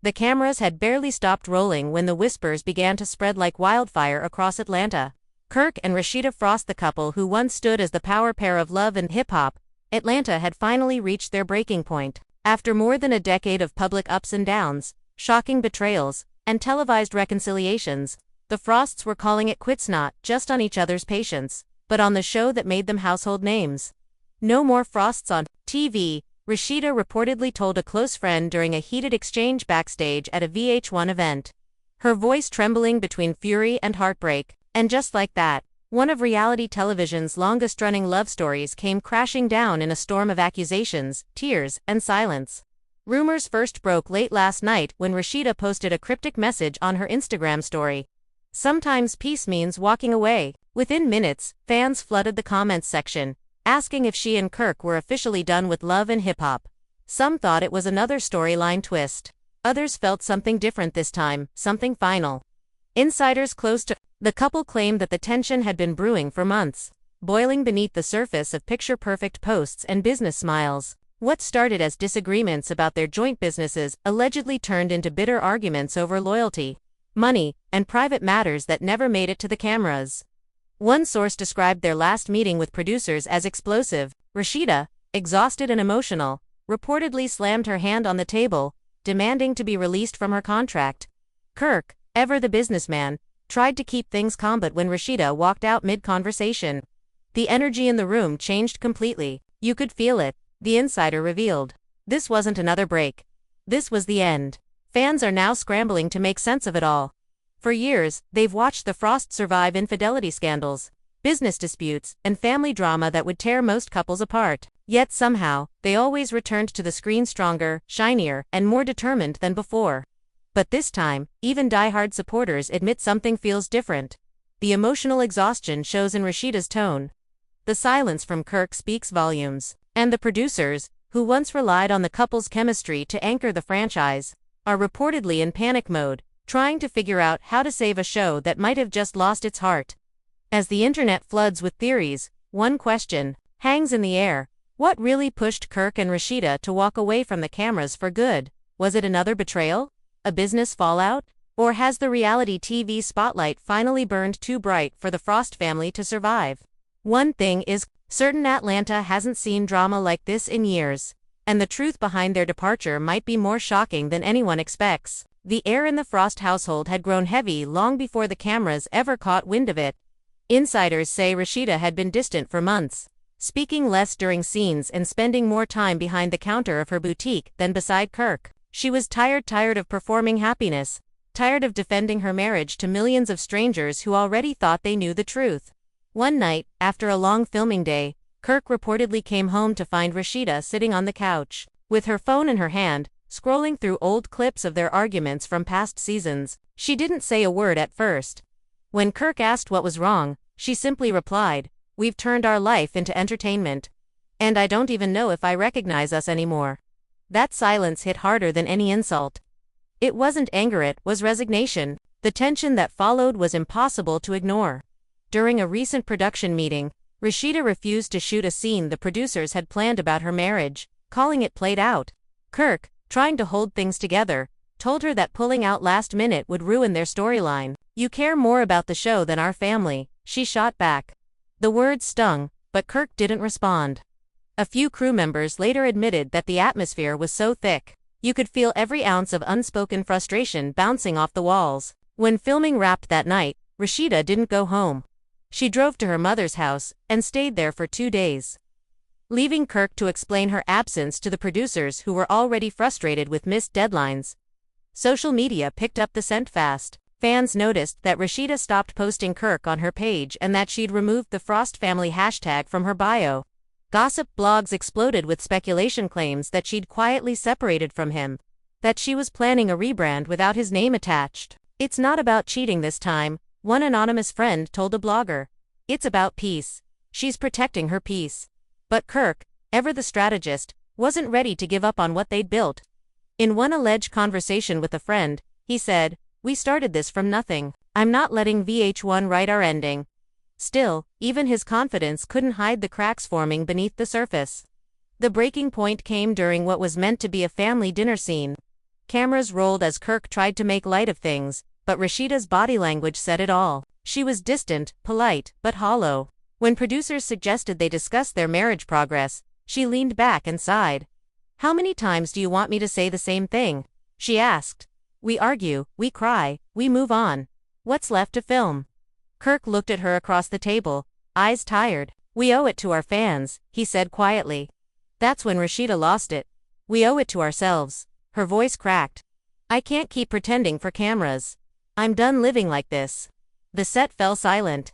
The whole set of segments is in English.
The cameras had barely stopped rolling when the whispers began to spread like wildfire across Atlanta. Kirk and Rasheeda Frost, the couple who once stood as the power pair of love and hip-hop, Atlanta had finally reached their breaking point. After more than a decade of public ups and downs, shocking betrayals, and televised reconciliations, the Frosts were calling it quits, not just on each other's patience, but on the show that made them household names. No more Frosts on TV, Rasheeda reportedly told a close friend during a heated exchange backstage at a VH1 event. Her voice trembling between fury and heartbreak. And just like that, one of reality television's longest-running love stories came crashing down in a storm of accusations, tears, and silence. Rumors first broke late last night when Rasheeda posted a cryptic message on her Instagram story. Sometimes peace means walking away. Within minutes, fans flooded the comments section, asking if she and Kirk were officially done with love and hip-hop. Some thought it was another storyline twist. Others felt something different this time, something final. Insiders close to the couple claimed that the tension had been brewing for months, boiling beneath the surface of picture-perfect posts and business smiles. What started as disagreements about their joint businesses allegedly turned into bitter arguments over loyalty, money, and private matters that never made it to the cameras. One source described their last meeting with producers as explosive. Rasheeda, exhausted and emotional, reportedly slammed her hand on the table, demanding to be released from her contract. Kirk, ever the businessman, tried to keep things calm, but when Rasheeda walked out mid-conversation, the energy in the room changed completely. You could feel it, the insider revealed. This wasn't another break. This was the end. Fans are now scrambling to make sense of it all. For years, they've watched the Frosts survive infidelity scandals, business disputes, and family drama that would tear most couples apart. Yet somehow, they always returned to the screen stronger, shinier, and more determined than before. But this time, even die-hard supporters admit something feels different. The emotional exhaustion shows in Rasheeda's tone. The silence from Kirk speaks volumes. And the producers, who once relied on the couple's chemistry to anchor the franchise, are reportedly in panic mode, trying to figure out how to save a show that might have just lost its heart. As the internet floods with theories, one question hangs in the air. What really pushed Kirk and Rasheeda to walk away from the cameras for good? Was it another betrayal? A business fallout? Or has the reality TV spotlight finally burned too bright for the Frost family to survive? One thing is certain: Atlanta hasn't seen drama like this in years. And the truth behind their departure might be more shocking than anyone expects. The air in the Frost household had grown heavy long before the cameras ever caught wind of it. Insiders say Rasheeda had been distant for months, speaking less during scenes and spending more time behind the counter of her boutique than beside Kirk. She was tired of performing happiness, tired of defending her marriage to millions of strangers who already thought they knew the truth. One night, after a long filming day, Kirk reportedly came home to find Rasheeda sitting on the couch, with her phone in her hand, scrolling through old clips of their arguments from past seasons. She didn't say a word at first. When Kirk asked what was wrong, she simply replied, "We've turned our life into entertainment. And I don't even know if I recognize us anymore." That silence hit harder than any insult. It wasn't anger, it was resignation. The tension that followed was impossible to ignore. During a recent production meeting, Rasheeda refused to shoot a scene the producers had planned about her marriage, calling it played out. Kirk, trying to hold things together, told her that pulling out last minute would ruin their storyline. "You care more about the show than our family," she shot back. The words stung, but Kirk didn't respond. A few crew members later admitted that the atmosphere was so thick, you could feel every ounce of unspoken frustration bouncing off the walls. When filming wrapped that night, Rasheeda didn't go home. She drove to her mother's house and stayed there for 2 days, leaving Kirk to explain her absence to the producers, who were already frustrated with missed deadlines. Social media picked up the scent fast. Fans noticed that Rasheeda stopped posting Kirk on her page and that she'd removed the Frost family hashtag from her bio. Gossip blogs exploded with speculation claims that she'd quietly separated from him, that she was planning a rebrand without his name attached. "It's not about cheating this time," one anonymous friend told a blogger. "It's about peace. She's protecting her peace." But Kirk, ever the strategist, wasn't ready to give up on what they'd built. In one alleged conversation with a friend, he said, "We started this from nothing. I'm not letting VH1 write our ending." Still, even his confidence couldn't hide the cracks forming beneath the surface. The breaking point came during what was meant to be a family dinner scene. Cameras rolled as Kirk tried to make light of things, but Rasheeda's body language said it all. She was distant, polite, but hollow. When producers suggested they discuss their marriage progress, she leaned back and sighed. "How many times do you want me to say the same thing?" she asked. "We argue, we cry, we move on. What's left to film?" Kirk looked at her across the table, eyes tired. "We owe it to our fans," he said quietly. That's when Rasheeda lost it. "We owe it to ourselves." Her voice cracked. "I can't keep pretending for cameras. I'm done living like this." The set fell silent.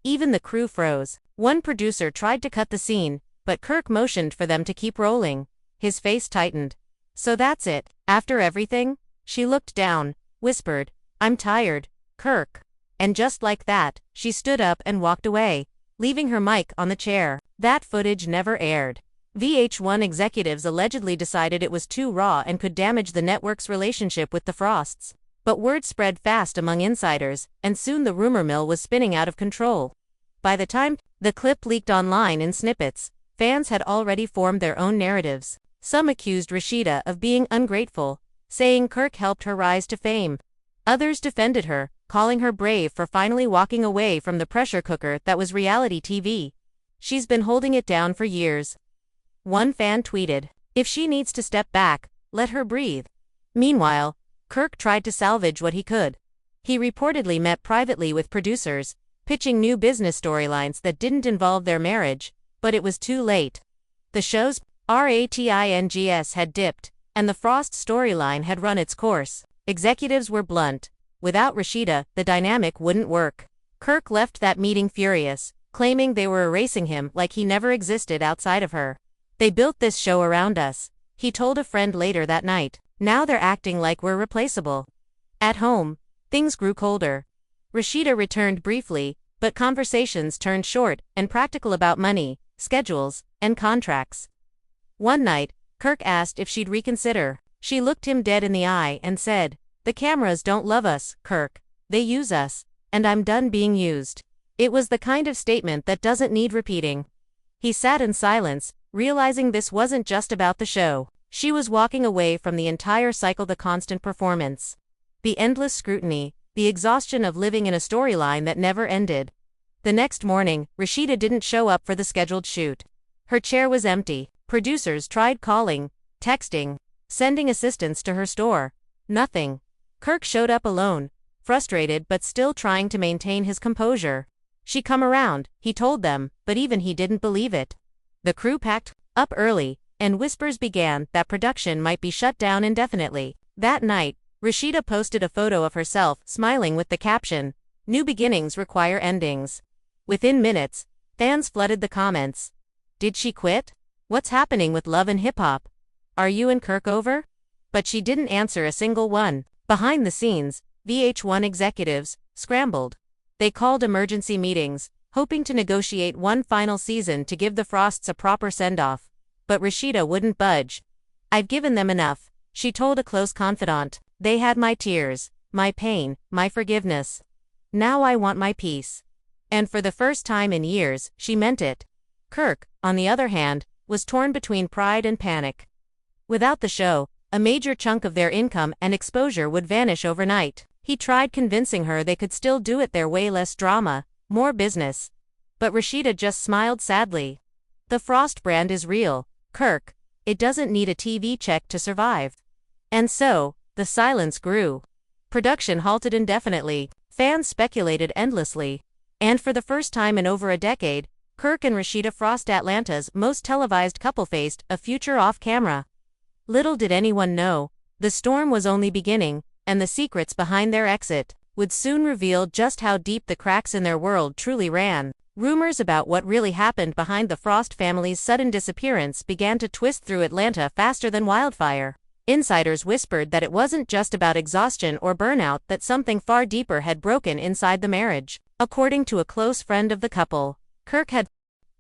Even the crew froze. One producer tried to cut the scene, but Kirk motioned for them to keep rolling. His face tightened. "So that's it, after everything?" She looked down, whispered, "I'm tired, Kirk." And just like that, she stood up and walked away, leaving her mic on the chair. That footage never aired. VH1 executives allegedly decided it was too raw and could damage the network's relationship with the Frosts. But word spread fast among insiders, and soon the rumor mill was spinning out of control. By the time the clip leaked online in snippets, fans had already formed their own narratives. Some accused Rasheeda of being ungrateful, saying Kirk helped her rise to fame. Others defended her, calling her brave for finally walking away from the pressure cooker that was reality TV. "She's been holding it down for years." One fan tweeted, "If she needs to step back, let her breathe." Meanwhile, Kirk tried to salvage what he could. He reportedly met privately with producers, pitching new business storylines that didn't involve their marriage, but it was too late. The show's ratings had dipped, and the Frost storyline had run its course. Executives were blunt. Without Rasheeda, the dynamic wouldn't work. Kirk left that meeting furious, claiming they were erasing him like he never existed outside of her. "They built this show around us," he told a friend later that night. "Now they're acting like we're replaceable." At home, things grew colder. Rasheeda returned briefly, but conversations turned short and practical about money, schedules, and contracts. One night, Kirk asked if she'd reconsider. She looked him dead in the eye and said, "The cameras don't love us, Kirk. They use us, and I'm done being used." It was the kind of statement that doesn't need repeating. He sat in silence, realizing this wasn't just about the show. She was walking away from the entire cycle, the constant performance, the endless scrutiny, the exhaustion of living in a storyline that never ended. The next morning, Rasheeda didn't show up for the scheduled shoot. Her chair was empty. Producers tried calling, texting, sending assistants to her store. Nothing. Kirk showed up alone, frustrated but still trying to maintain his composure. "She come around," he told them, but even he didn't believe it. The crew packed up early, and whispers began that production might be shut down indefinitely. That night, Rasheeda posted a photo of herself smiling with the caption, "New beginnings require endings." Within minutes, fans flooded the comments. Did she quit? What's happening with love and hip-hop? Are you and Kirk over? But she didn't answer a single one. Behind the scenes, VH1 executives scrambled. They called emergency meetings, hoping to negotiate one final season to give the Frosts a proper send-off. But Rasheeda wouldn't budge. "I've given them enough," she told a close confidant. "They had my tears, my pain, my forgiveness. Now I want my peace." And for the first time in years, she meant it. Kirk, on the other hand, was torn between pride and panic. Without the show, a major chunk of their income and exposure would vanish overnight. He tried convincing her they could still do it their way, less drama, more business. But Rasheeda just smiled sadly. "The Frost brand is real, Kirk. It doesn't need a TV check to survive." And so, the silence grew. Production halted indefinitely. Fans speculated endlessly. And for the first time in over a decade, Kirk and Rasheeda Frost, Atlanta's most televised couple, faced a future off-camera. Little did anyone know, the storm was only beginning, and the secrets behind their exit would soon reveal just how deep the cracks in their world truly ran. Rumors about what really happened behind the Frost family's sudden disappearance began to twist through Atlanta faster than wildfire. Insiders whispered that it wasn't just about exhaustion or burnout, that something far deeper had broken inside the marriage. According to a close friend of the couple, Kirk had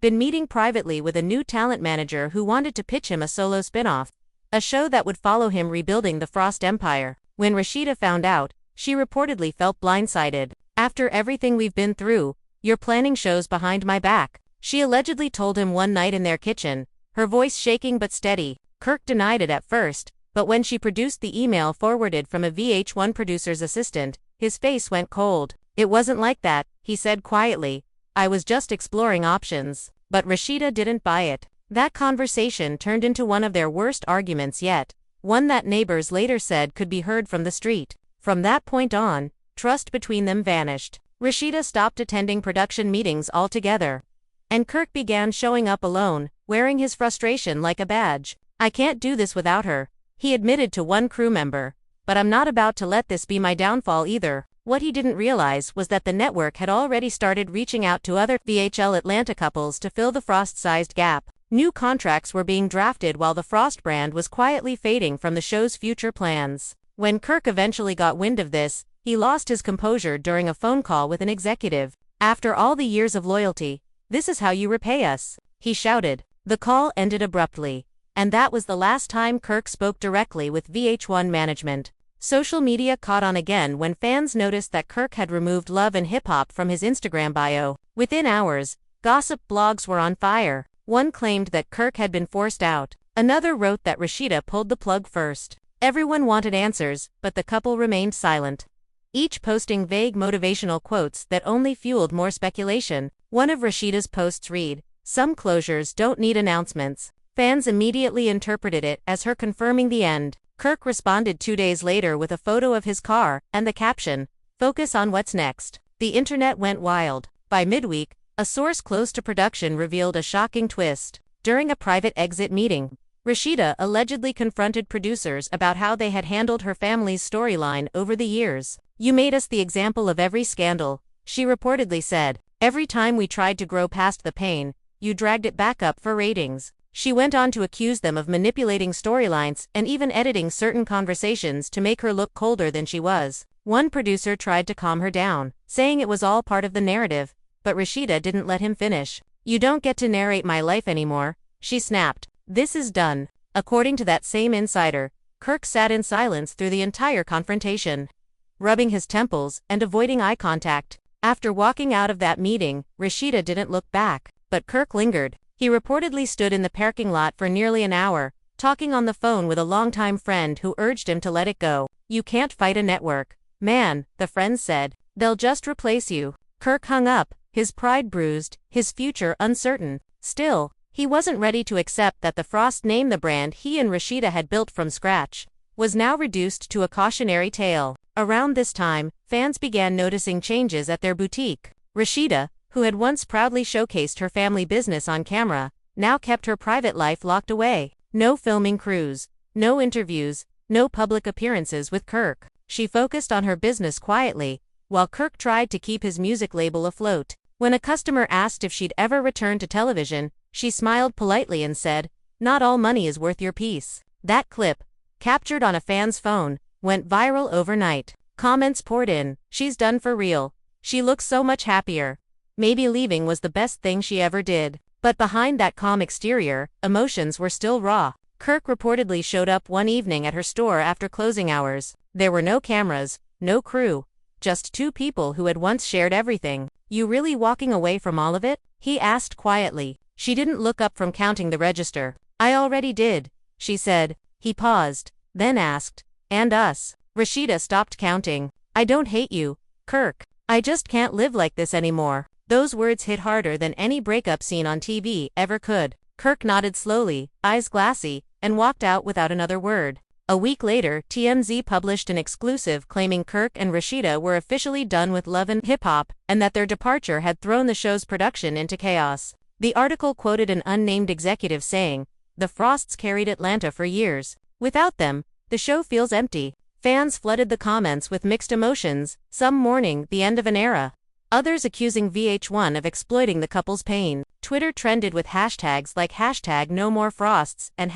been meeting privately with a new talent manager who wanted to pitch him a solo spin-off, a show that would follow him rebuilding the Frost empire. When Rasheeda found out, she reportedly felt blindsided. "After everything we've been through, you're planning shows behind my back," she allegedly told him one night in their kitchen, her voice shaking but steady. Kirk denied it at first, But when she produced the email forwarded from a VH1 producer's assistant, his face went cold. "It wasn't like that," he said quietly. "I was just exploring options." But Rasheeda didn't buy it. That conversation turned into one of their worst arguments yet, one that neighbors later said could be heard from the street. From that point on, trust between them vanished. Rasheeda stopped attending production meetings altogether. And Kirk began showing up alone, wearing his frustration like a badge. "I can't do this without her," he admitted to one crew member. "But I'm not about to let this be my downfall either." What he didn't realize was that the network had already started reaching out to other VHL Atlanta couples to fill the Frost-sized gap. New contracts were being drafted while the Frost brand was quietly fading from the show's future plans. When Kirk eventually got wind of this, he lost his composure during a phone call with an executive. "After all the years of loyalty, this is how you repay us," he shouted. The call ended abruptly, and that was the last time Kirk spoke directly with VH1 management. Social media caught on again when fans noticed that Kirk had removed Love and Hip Hop from his Instagram bio. Within hours, gossip blogs were on fire. One claimed that Kirk had been forced out. Another wrote that Rasheeda pulled the plug first. Everyone wanted answers, but the couple remained silent, each posting vague motivational quotes that only fueled more speculation. One of Rasheeda's posts read, "Some closures don't need announcements." Fans immediately interpreted it as her confirming the end. Kirk responded 2 days later with a photo of his car and the caption, "Focus on what's next." The internet went wild. By midweek, a source close to production revealed a shocking twist. During a private exit meeting, Rasheeda allegedly confronted producers about how they had handled her family's storyline over the years. "You made us the example of every scandal," she reportedly said. "Every time we tried to grow past the pain, you dragged it back up for ratings." She went on to accuse them of manipulating storylines and even editing certain conversations to make her look colder than she was. One producer tried to calm her down, saying it was all part of the narrative, but Rasheeda didn't let him finish. "You don't get to narrate my life anymore," she snapped. "This is done." According to that same insider, Kirk sat in silence through the entire confrontation, rubbing his temples and avoiding eye contact. After walking out of that meeting, Rasheeda didn't look back, but Kirk lingered. He reportedly stood in the parking lot for nearly an hour, talking on the phone with a longtime friend who urged him to let it go. "You can't fight a network, man," the friend said. "They'll just replace you." Kirk hung up, his pride bruised, his future uncertain. Still, he wasn't ready to accept that the Frost name, the brand he and Rasheeda had built from scratch, was now reduced to a cautionary tale. Around this time, fans began noticing changes at their boutique. Rasheeda, who had once proudly showcased her family business on camera, now kept her private life locked away. No filming crews, no interviews, no public appearances with Kirk. She focused on her business quietly, while Kirk tried to keep his music label afloat. When a customer asked if she'd ever return to television, she smiled politely and said, "Not all money is worth your peace." That clip, captured on a fan's phone, went viral overnight. Comments poured in, "She's done for real. She looks so much happier. Maybe leaving was the best thing she ever did." But behind that calm exterior, emotions were still raw. Kirk reportedly showed up one evening at her store after closing hours. There were no cameras, no crew, just two people who had once shared everything. "You really walking away from all of it?" he asked quietly. She didn't look up from counting the register. "I already did," she said. He paused, then asked, "And us?" Rasheeda stopped counting. "I don't hate you, Kirk. I just can't live like this anymore." Those words hit harder than any breakup scene on TV ever could. Kirk nodded slowly, eyes glassy, and walked out without another word. A week later, TMZ published an exclusive claiming Kirk and Rasheeda were officially done with Love and Hip Hop, and that their departure had thrown the show's production into chaos. The article quoted an unnamed executive saying, "The Frosts carried Atlanta for years. Without them, the show feels empty." Fans flooded the comments with mixed emotions, some mourning the end of an era, others accusing VH1 of exploiting the couple's pain. Twitter trended with hashtags like #NoMoreFrosts and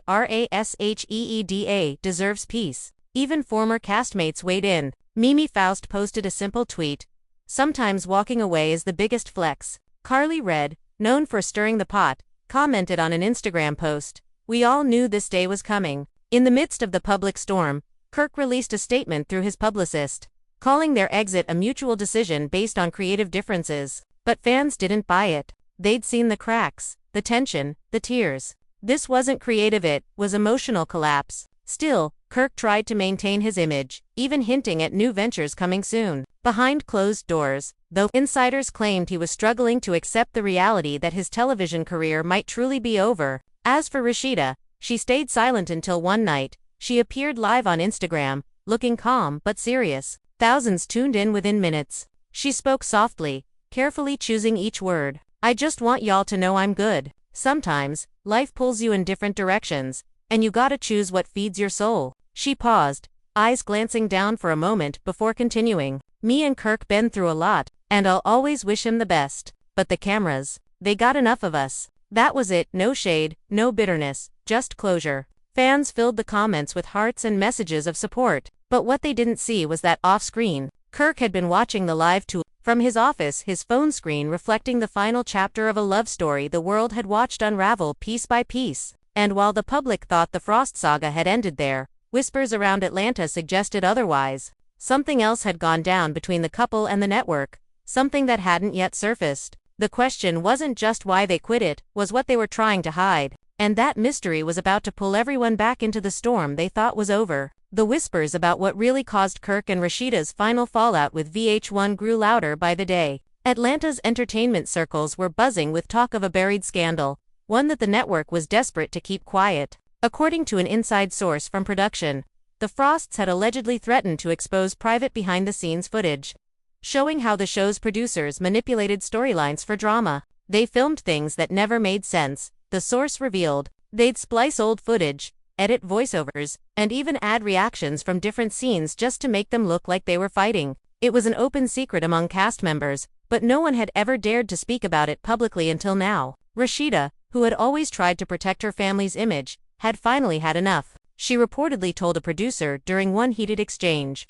#RASHEEDA deserves peace. Even former castmates weighed in. Mimi Faust posted a simple tweet, "Sometimes walking away is the biggest flex." Carly Red, known for stirring the pot, commented on an Instagram post, "We all knew this day was coming." In the midst of the public storm, Kirk released a statement through his publicist, calling their exit a mutual decision based on creative differences. But fans didn't buy it. They'd seen the cracks, the tension, the tears. This wasn't creative, it was emotional collapse. Still, Kirk tried to maintain his image, even hinting at new ventures coming soon. Behind closed doors, though, insiders claimed he was struggling to accept the reality that his television career might truly be over. As for Rasheeda, she stayed silent until one night. She appeared live on Instagram, looking calm but serious. Thousands tuned in within minutes. She spoke softly, carefully choosing each word. "I just want y'all to know I'm good. Sometimes, life pulls you in different directions, and you gotta choose what feeds your soul." She paused, eyes glancing down for a moment before continuing. "Me and Kirk been through a lot, and I'll always wish him the best. But the cameras, they got enough of us." That was it, no shade, no bitterness, just closure. Fans filled the comments with hearts and messages of support, but what they didn't see was that off-screen, Kirk had been watching the live tour from his office, his phone screen reflecting the final chapter of a love story the world had watched unravel piece by piece. And while the public thought the Frost saga had ended there, whispers around Atlanta suggested otherwise. Something else had gone down between the couple and the network, something that hadn't yet surfaced. The question wasn't just why they quit, it was what they were trying to hide. And that mystery was about to pull everyone back into the storm they thought was over. The whispers about what really caused Kirk and Rasheeda's final fallout with VH1 grew louder by the day. Atlanta's entertainment circles were buzzing with talk of a buried scandal, one that the network was desperate to keep quiet. According to an inside source from production, the Frosts had allegedly threatened to expose private behind-the-scenes footage, showing how the show's producers manipulated storylines for drama. They filmed things that never made sense, the source revealed. They'd splice old footage, edit voiceovers, and even add reactions from different scenes just to make them look like they were fighting. It was an open secret among cast members, but no one had ever dared to speak about it publicly until now. Rasheeda, who had always tried to protect her family's image, had finally had enough. She reportedly told a producer during one heated exchange,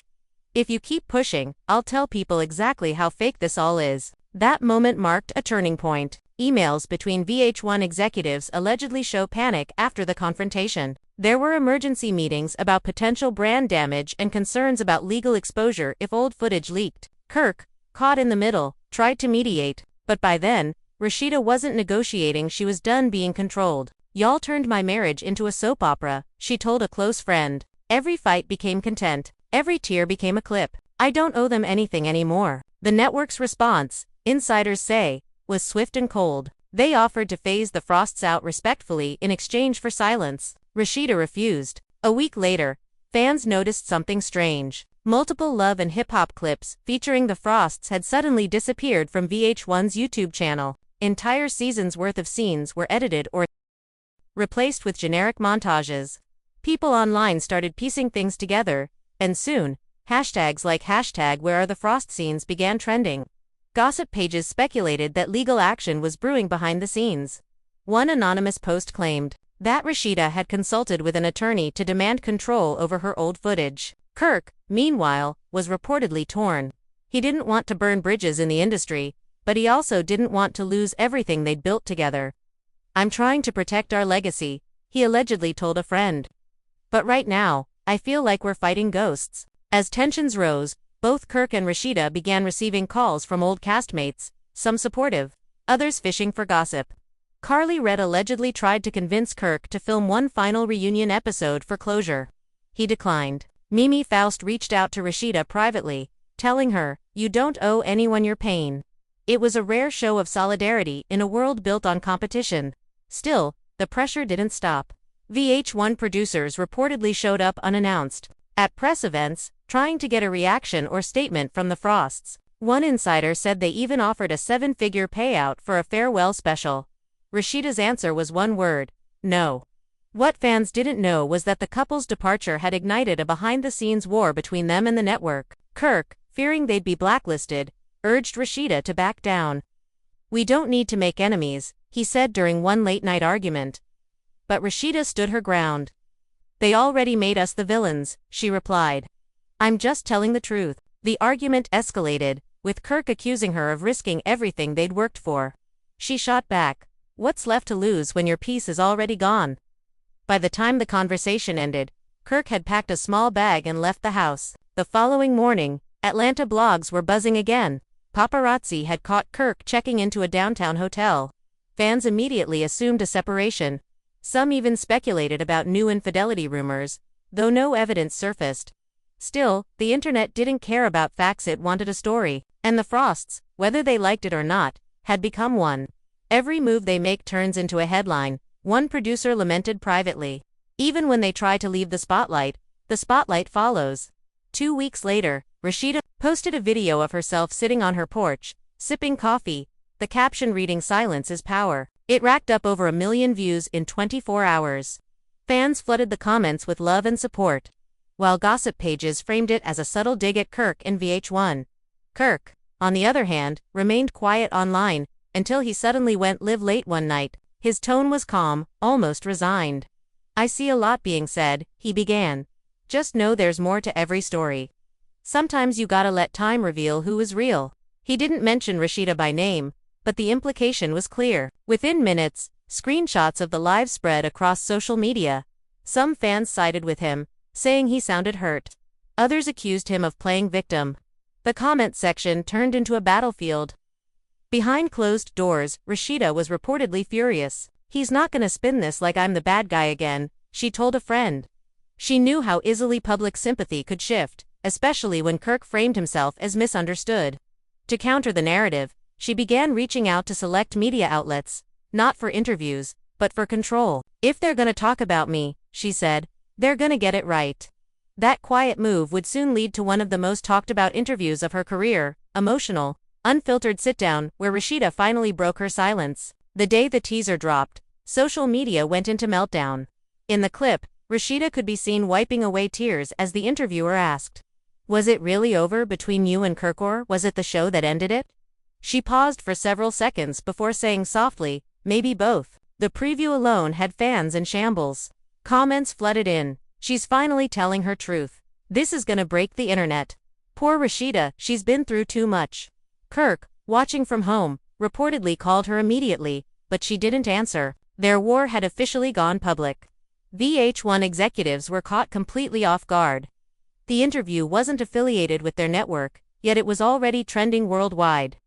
"If you keep pushing, I'll tell people exactly how fake this all is." That moment marked a turning point. Emails between VH1 executives allegedly show panic after the confrontation. There were emergency meetings about potential brand damage and concerns about legal exposure if old footage leaked. Kirk, caught in the middle, tried to mediate, but by then, Rasheeda wasn't negotiating, she was done being controlled. "Y'all turned my marriage into a soap opera," she told a close friend. "Every fight became content. Every tear became a clip. I don't owe them anything anymore." The network's response, insiders say, was swift and cold. They offered to phase the Frosts out respectfully in exchange for silence. Rasheeda refused. A week later, fans noticed something strange. Multiple love and hip-hop clips featuring the Frosts had suddenly disappeared from VH1's YouTube channel. Entire seasons' worth of scenes were edited or replaced with generic montages. People online started piecing things together, and soon, hashtags like #WhereAreTheFrost scenes began trending. Gossip pages speculated that legal action was brewing behind the scenes. One anonymous post claimed that Rasheeda had consulted with an attorney to demand control over her old footage. Kirk, meanwhile, was reportedly torn. He didn't want to burn bridges in the industry, but he also didn't want to lose everything they'd built together. "I'm trying to protect our legacy," he allegedly told a friend. "But right now, I feel like we're fighting ghosts." As tensions rose, both Kirk and Rasheeda began receiving calls from old castmates, some supportive, others fishing for gossip. Carly Red allegedly tried to convince Kirk to film one final reunion episode for closure. He declined. Mimi Faust reached out to Rasheeda privately, telling her, "You don't owe anyone your pain." It was a rare show of solidarity in a world built on competition. Still, the pressure didn't stop. VH1 producers reportedly showed up unannounced at press events, trying to get a reaction or statement from the Frosts. One insider said they even offered a 7-figure payout for a farewell special. Rasheeda's answer was one word: no. What fans didn't know was that the couple's departure had ignited a behind-the-scenes war between them and the network. Kirk, fearing they'd be blacklisted, urged Rasheeda to back down. "We don't need to make enemies," he said during one late-night argument. But Rasheeda stood her ground. "They already made us the villains," she replied. "I'm just telling the truth." The argument escalated, with Kirk accusing her of risking everything they'd worked for. She shot back, "What's left to lose when your piece is already gone?" By the time the conversation ended, Kirk had packed a small bag and left the house. The following morning, Atlanta blogs were buzzing again. Paparazzi had caught Kirk checking into a downtown hotel. Fans immediately assumed a separation. Some even speculated about new infidelity rumors, though no evidence surfaced. Still, the internet didn't care about facts, it wanted a story, and the Frosts, whether they liked it or not, had become one. Every move they make turns into a headline, one producer lamented privately. Even when they try to leave the spotlight follows. 2 weeks later, Rasheeda posted a video of herself sitting on her porch, sipping coffee, the caption reading "Silence is power." It racked up over 1 million views in 24 hours. Fans flooded the comments with love and support, while gossip pages framed it as a subtle dig at Kirk and VH1. Kirk, on the other hand, remained quiet online, until he suddenly went live late one night. His tone was calm, almost resigned. "I see a lot being said," he began. "Just know there's more to every story. Sometimes you gotta let time reveal who is real." He didn't mention Rasheeda by name, but the implication was clear. Within minutes, screenshots of the live spread across social media. Some fans sided with him, saying he sounded hurt. Others accused him of playing victim. The comment section turned into a battlefield. Behind closed doors, Rasheeda was reportedly furious. "He's not gonna spin this like I'm the bad guy again," she told a friend. She knew how easily public sympathy could shift, especially when Kirk framed himself as misunderstood. To counter the narrative, she began reaching out to select media outlets, not for interviews, but for control. "If they're gonna talk about me," she said, "they're gonna get it right." That quiet move would soon lead to one of the most talked about interviews of her career, emotional, unfiltered sit-down, where Rasheeda finally broke her silence. The day the teaser dropped, social media went into meltdown. In the clip, Rasheeda could be seen wiping away tears as the interviewer asked, "Was it really over between you and Kirk, or was it the show that ended it?" She paused for several seconds before saying softly, "Maybe both." The preview alone had fans in shambles. Comments flooded in. "She's finally telling her truth. This is gonna break the internet. Poor Rasheeda, she's been through too much." Kirk, watching from home, reportedly called her immediately, but she didn't answer. Their war had officially gone public. VH1 executives were caught completely off guard. The interview wasn't affiliated with their network, yet it was already trending worldwide.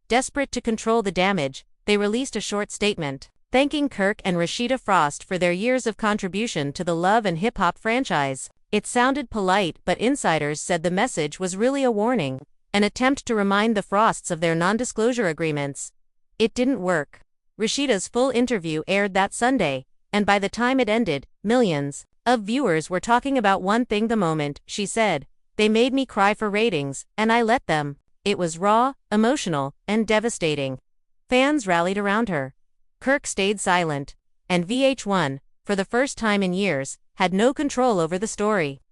Desperate to control the damage, they released a short statement, thanking Kirk and Rasheeda Frost for their years of contribution to the love and hip-hop franchise. It sounded polite, but insiders said the message was really a warning, an attempt to remind the Frosts of their non-disclosure agreements. It didn't work. Rasheeda's full interview aired that Sunday, and by the time it ended, millions of viewers were talking about one thing: the moment, she said. "They made me cry for ratings, and I let them." It was raw, emotional, and devastating. Fans rallied around her. Kirk stayed silent, and VH1, for the first time in years, had no control over the story.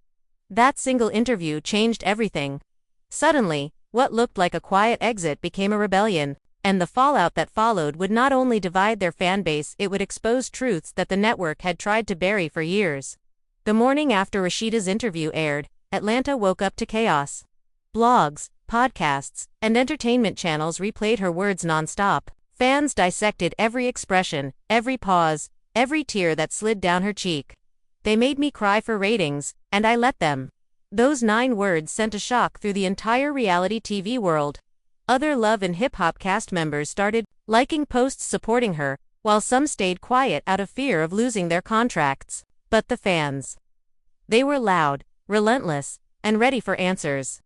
That single interview changed everything. Suddenly, what looked like a quiet exit became a rebellion, and the fallout that followed would not only divide their fanbase, it would expose truths that the network had tried to bury for years. The morning after Rasheeda's interview aired, Atlanta woke up to chaos. Blogs, podcasts, and entertainment channels replayed her words nonstop. Fans dissected every expression, every pause, every tear that slid down her cheek. "They made me cry for ratings, and I let them." Those 9 words sent a shock through the entire reality TV world. Other Love and Hip Hop cast members started liking posts supporting her, while some stayed quiet out of fear of losing their contracts. But the fans, they were loud, relentless, and ready for answers.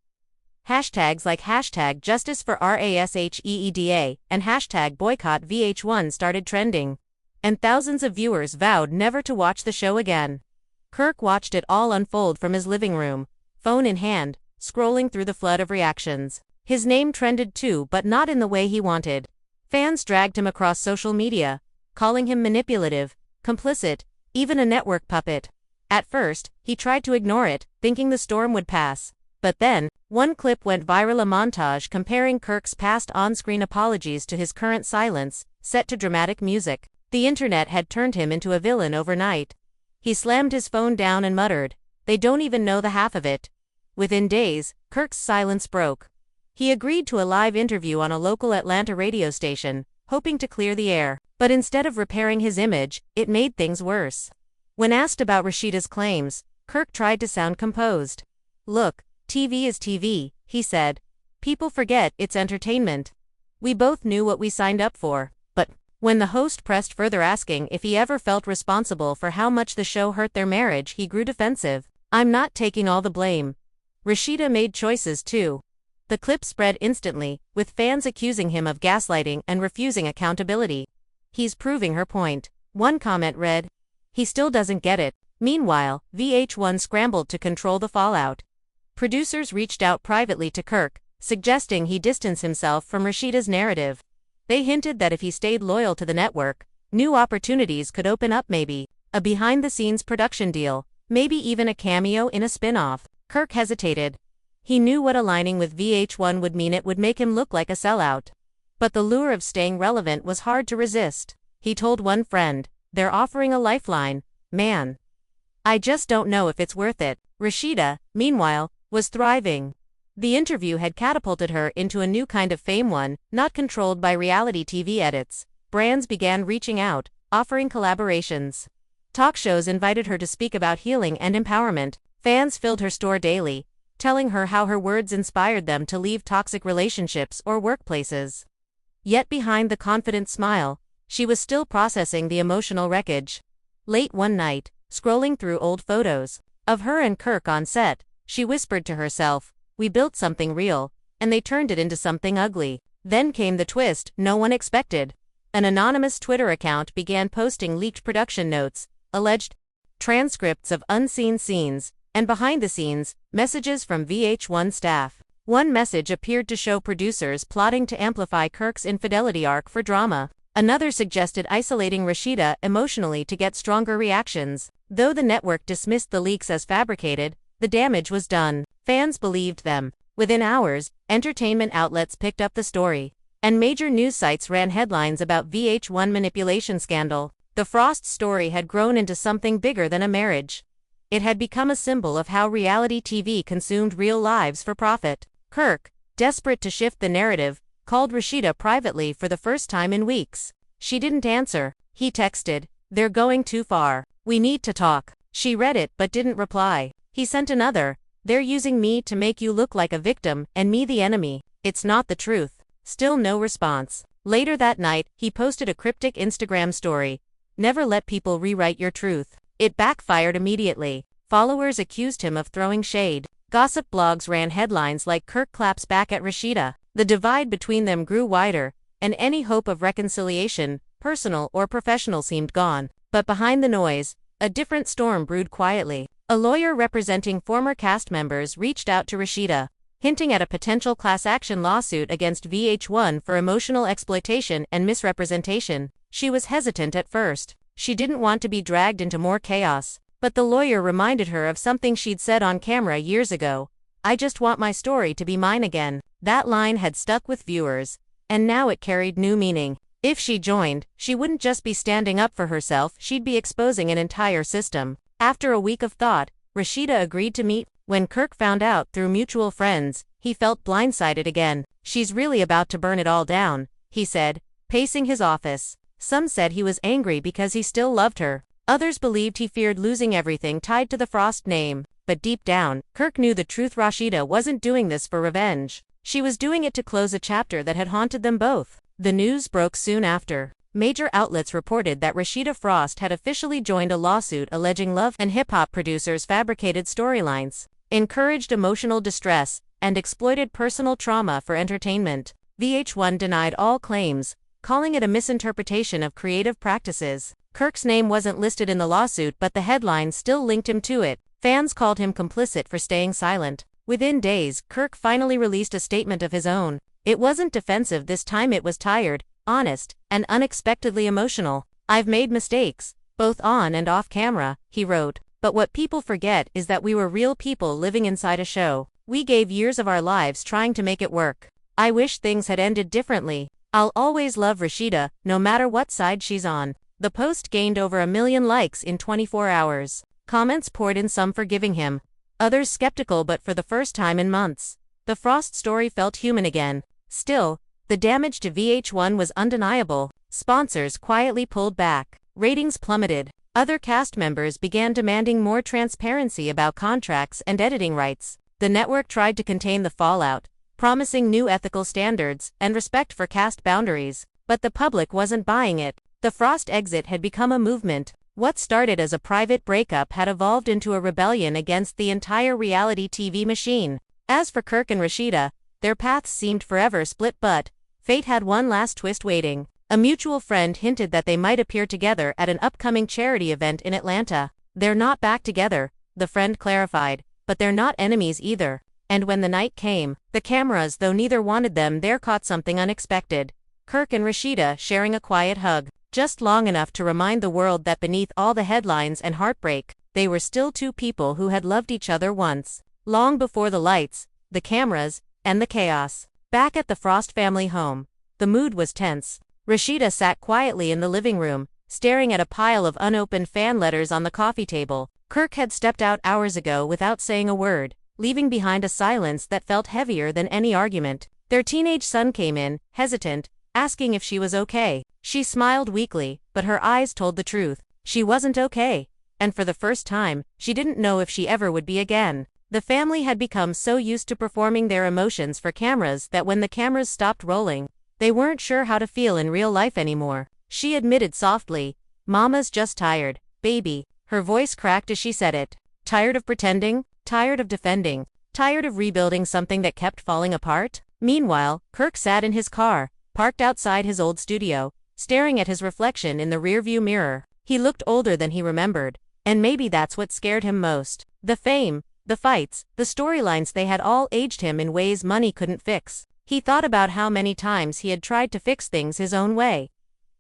Hashtags like #JusticeForRasheeda and #BoycottVH1 started trending, and thousands of viewers vowed never to watch the show again. Kirk watched it all unfold from his living room, phone in hand, scrolling through the flood of reactions. His name trended too, but not in the way he wanted. Fans dragged him across social media, calling him manipulative, complicit, even a network puppet. At first, he tried to ignore it, thinking the storm would pass. But then, one clip went viral, a montage comparing Kirk's past on-screen apologies to his current silence, set to dramatic music. The internet had turned him into a villain overnight. He slammed his phone down and muttered, "They don't even know the half of it." Within days, Kirk's silence broke. He agreed to a live interview on a local Atlanta radio station, hoping to clear the air. But instead of repairing his image, it made things worse. When asked about Rasheeda's claims, Kirk tried to sound composed. "Look, TV is TV," he said. "People forget it's entertainment. We both knew what we signed up for." But when the host pressed further, asking if he ever felt responsible for how much the show hurt their marriage, he grew defensive. I'm not taking all the blame. Rasheeda made choices too. The clip spread instantly, with fans accusing him of gaslighting and refusing accountability. He's proving her point. One comment read, "He still doesn't get it." Meanwhile, VH1 scrambled to control the fallout. Producers reached out privately to Kirk, suggesting he distance himself from Rasheeda's narrative. They hinted that if he stayed loyal to the network, new opportunities could open up, maybe a behind-the-scenes production deal, maybe even a cameo in a spin-off. Kirk hesitated. He knew what aligning with VH1 would mean. It would make him look like a sellout. But the lure of staying relevant was hard to resist. He told one friend, "They're offering a lifeline, man. I just don't know if it's worth it." Rasheeda, meanwhile, was thriving. The interview had catapulted her into a new kind of fame, one not controlled by reality TV edits. Brands began reaching out, offering collaborations. Talk shows invited her to speak about healing and empowerment. Fans filled her store daily, telling her how her words inspired them to leave toxic relationships or workplaces. Yet behind the confident smile, she was still processing the emotional wreckage. Late one night, scrolling through old photos of her and Kirk on set, she whispered to herself, "We built something real, and they turned it into something ugly." Then came the twist no one expected. An anonymous Twitter account began posting leaked production notes, alleged transcripts of unseen scenes, and behind-the-scenes messages from VH1 staff. One message appeared to show producers plotting to amplify Kirk's infidelity arc for drama. Another suggested isolating Rasheeda emotionally to get stronger reactions. Though the network dismissed the leaks as fabricated, the damage was done. Fans believed them. Within hours, entertainment outlets picked up the story, and major news sites ran headlines about VH1 manipulation scandal. The Frost story had grown into something bigger than a marriage. It had become a symbol of how reality TV consumed real lives for profit. Kirk, desperate to shift the narrative, called Rasheeda privately for the first time in weeks. She didn't answer. He texted, "They're going too far. We need to talk." She read it but didn't reply. He sent another, "They're using me to make you look like a victim and me the enemy. It's not the truth." Still no response. Later that night, he posted a cryptic Instagram story, "Never let people rewrite your truth." It backfired immediately. Followers accused him of throwing shade. Gossip blogs ran headlines like "Kirk claps back at Rasheeda." The divide between them grew wider, and any hope of reconciliation, personal or professional, seemed gone. But behind the noise, a different storm brewed quietly. A lawyer representing former cast members reached out to Rasheeda, hinting at a potential class action lawsuit against VH1 for emotional exploitation and misrepresentation. She was hesitant at first. She didn't want to be dragged into more chaos. But the lawyer reminded her of something she'd said on camera years ago, "I just want my story to be mine again." That line had stuck with viewers, and now it carried new meaning. If she joined, she wouldn't just be standing up for herself, she'd be exposing an entire system. After a week of thought, Rasheeda agreed to meet. When Kirk found out through mutual friends, he felt blindsided again. "She's really about to burn it all down," he said, pacing his office. Some said he was angry because he still loved her. Others believed he feared losing everything tied to the Frost name. But deep down, Kirk knew the truth. Rasheeda wasn't doing this for revenge. She was doing it to close a chapter that had haunted them both. The news broke soon after. Major outlets reported that Rasheeda Frost had officially joined a lawsuit alleging love and hip-hop producers fabricated storylines, encouraged emotional distress, and exploited personal trauma for entertainment. VH1 denied all claims, calling it a misinterpretation of creative practices. Kirk's name wasn't listed in the lawsuit, but the headline still linked him to it. Fans called him complicit for staying silent. Within days, Kirk finally released a statement of his own. It wasn't defensive this time, it was tired, honest, and unexpectedly emotional. "I've made mistakes, both on and off camera," he wrote. "But what people forget is that we were real people living inside a show. We gave years of our lives trying to make it work. I wish things had ended differently. I'll always love Rasheeda, no matter what side she's on." The post gained over 1 million likes in 24 hours. Comments poured in, some forgiving him, others skeptical, but for the first time in months, the Frost story felt human again. Still, the damage to VH1 was undeniable. Sponsors quietly pulled back. Ratings plummeted. Other cast members began demanding more transparency about contracts and editing rights. The network tried to contain the fallout, promising new ethical standards and respect for cast boundaries. But the public wasn't buying it. The Frost exit had become a movement, What started as a private breakup had evolved into a rebellion against the entire reality TV machine. As for Kirk and Rasheeda, their paths seemed forever split, but fate had one last twist waiting. A mutual friend hinted that they might appear together at an upcoming charity event in Atlanta. "They're not back together," the friend clarified, "but they're not enemies either." And when the night came, the cameras, though neither wanted them there, caught something unexpected. Kirk and Rasheeda sharing a quiet hug, just long enough to remind the world that beneath all the headlines and heartbreak, they were still two people who had loved each other once. Long before the lights, the cameras, and the chaos. Back at the Frost family home, the mood was tense. Rasheeda sat quietly in the living room, staring at a pile of unopened fan letters on the coffee table. Kirk had stepped out hours ago without saying a word, leaving behind a silence that felt heavier than any argument. Their teenage son came in, hesitant, asking if she was okay. She smiled weakly, but her eyes told the truth. She wasn't okay. And for the first time, she didn't know if she ever would be again. The family had become so used to performing their emotions for cameras that when the cameras stopped rolling, they weren't sure how to feel in real life anymore. She admitted softly, "Mama's just tired, baby." Her voice cracked as she said it. Tired of pretending? Tired of defending? Tired of rebuilding something that kept falling apart? Meanwhile, Kirk sat in his car, parked outside his old studio, staring at his reflection in the rearview mirror. He looked older than he remembered, and maybe that's what scared him most. The fame, the fights, the storylines, they had all aged him in ways money couldn't fix. He thought about how many times he had tried to fix things his own way.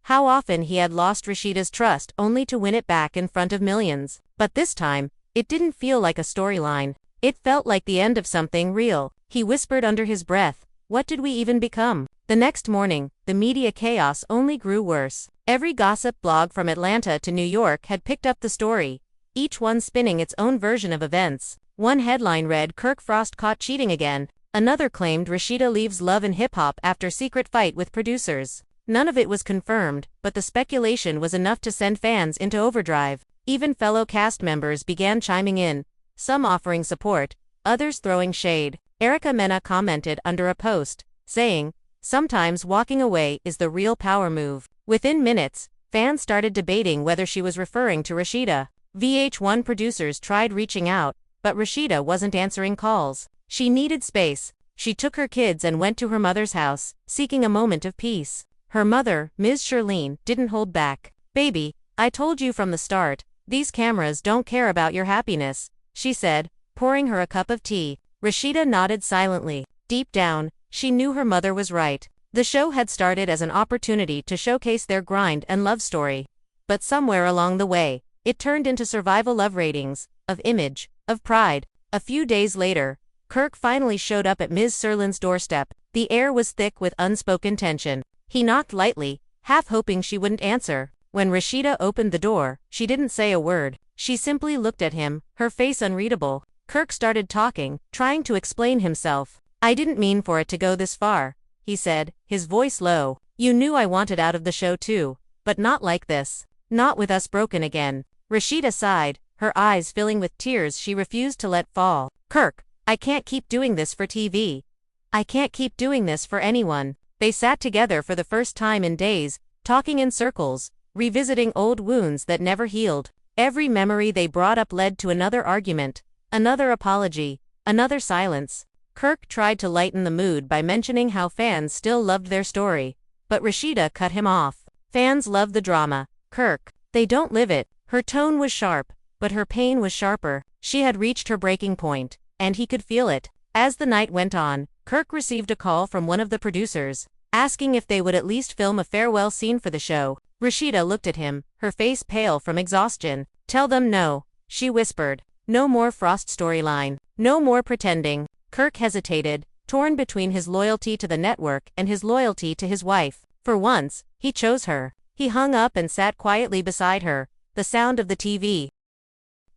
How often he had lost Rasheeda's trust only to win it back in front of millions. But this time, it didn't feel like a storyline. It felt like the end of something real. He whispered under his breath, "What did we even become?" The next morning, the media chaos only grew worse. Every gossip blog from Atlanta to New York had picked up the story, each one spinning its own version of events. One headline read, "Kirk Frost caught cheating again." Another claimed Rasheeda leaves Love and Hip Hop after secret fight with producers. None of it was confirmed, but the speculation was enough to send fans into overdrive. Even fellow cast members began chiming in, some offering support, others throwing shade. Erica Mena commented under a post, saying, "Sometimes walking away is the real power move." Within minutes, fans started debating whether she was referring to Rasheeda. VH1 producers tried reaching out, but Rasheeda wasn't answering calls. She needed space. She took her kids and went to her mother's house, seeking a moment of peace. Her mother, Ms. Shirlene, didn't hold back. "Baby, I told you from the start, these cameras don't care about your happiness," she said, pouring her a cup of tea. Rasheeda nodded silently. Deep down, she knew her mother was right. The show had started as an opportunity to showcase their grind and love story. But somewhere along the way, it turned into survival love ratings, of image, of pride. A few days later, Kirk finally showed up at Ms. Shirlene's doorstep. The air was thick with unspoken tension. He knocked lightly, half hoping she wouldn't answer. When Rasheeda opened the door, she didn't say a word. She simply looked at him, her face unreadable. Kirk started talking, trying to explain himself. "I didn't mean for it to go this far," he said, his voice low. "You knew I wanted out of the show too, but not like this. Not with us broken again." Rasheeda sighed, her eyes filling with tears she refused to let fall. "Kirk, I can't keep doing this for TV. I can't keep doing this for anyone." They sat together for the first time in days, talking in circles, revisiting old wounds that never healed. Every memory they brought up led to another argument, another apology, another silence. Kirk tried to lighten the mood by mentioning how fans still loved their story, but Rasheeda cut him off. "Fans love the drama, Kirk. They don't live it." Her tone was sharp, but her pain was sharper. She had reached her breaking point, and he could feel it. As the night went on, Kirk received a call from one of the producers, asking if they would at least film a farewell scene for the show. Rasheeda looked at him, her face pale from exhaustion. "Tell them no," she whispered. "No more Frost storyline. No more pretending." Kirk hesitated, torn between his loyalty to the network and his loyalty to his wife. For once, he chose her. He hung up and sat quietly beside her, the sound of the TV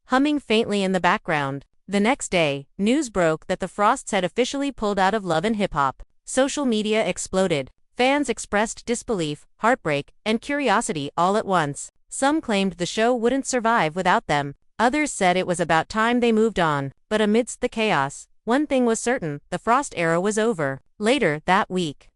humming faintly in the background. The next day, news broke that the Frosts had officially pulled out of Love and Hip Hop. Social media exploded. Fans expressed disbelief, heartbreak, and curiosity all at once. Some claimed the show wouldn't survive without them. Others said it was about time they moved on. But amidst the chaos, one thing was certain: the Frost era was over. Later that week,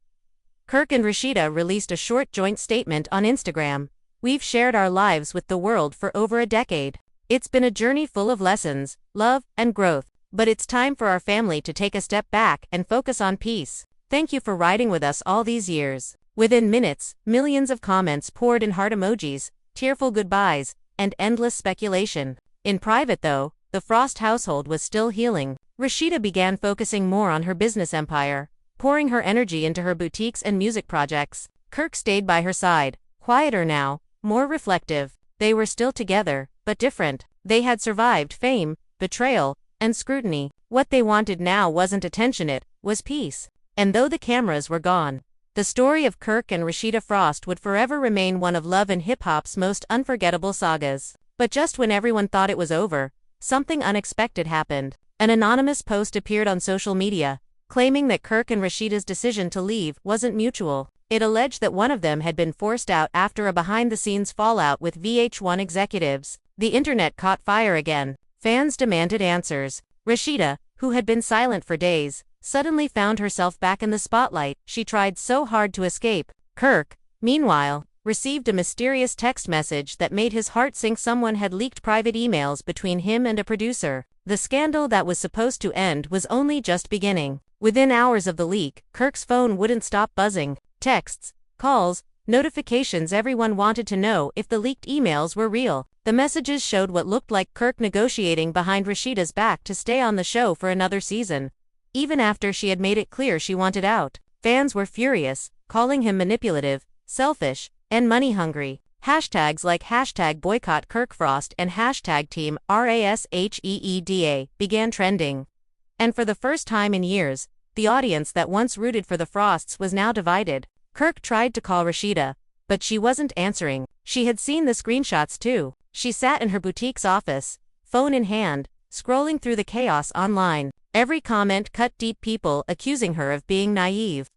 Kirk and Rasheeda released a short joint statement on Instagram. We've shared our lives with the world for over a decade. It's been a journey full of lessons, love, and growth, but it's time for our family to take a step back and focus on peace. Thank you for riding with us all these years. Within minutes, millions of comments poured in heart emojis, tearful goodbyes, and endless speculation. In private though, the Frost household was still healing. Rasheeda began focusing more on her business empire, pouring her energy into her boutiques and music projects. Kirk stayed by her side, quieter now, more reflective. They were still together, but different. They had survived fame, betrayal, and scrutiny. What they wanted now wasn't attention, it was peace. And though the cameras were gone, the story of Kirk and Rasheeda Frost would forever remain one of love and hip-hop's most unforgettable sagas. But just when everyone thought it was over, something unexpected happened. An anonymous post appeared on social media, claiming that Kirk and Rasheeda's decision to leave wasn't mutual. It alleged that one of them had been forced out after a behind-the-scenes fallout with VH1 executives. The internet caught fire again. Fans demanded answers. Rasheeda, who had been silent for days, suddenly found herself back in the spotlight. She tried so hard to escape. Kirk, meanwhile, received a mysterious text message that made his heart sink. Someone had leaked private emails between him and a producer. The scandal that was supposed to end was only just beginning. Within hours of the leak, Kirk's phone wouldn't stop buzzing. Texts, calls, notifications. Everyone wanted to know if the leaked emails were real. The messages showed what looked like Kirk negotiating behind Rasheeda's back to stay on the show for another season, even after she had made it clear she wanted out. Fans were furious, calling him manipulative, selfish, and money-hungry. Hashtags like #BoycottKirkFrost and #TeamRasheeda began trending. And for the first time in years, the audience that once rooted for the Frosts was now divided. Kirk tried to call Rasheeda, but she wasn't answering. She had seen the screenshots too. She sat in her boutique's office, phone in hand, scrolling through the chaos online. Every comment cut deep, people accusing her of being naive,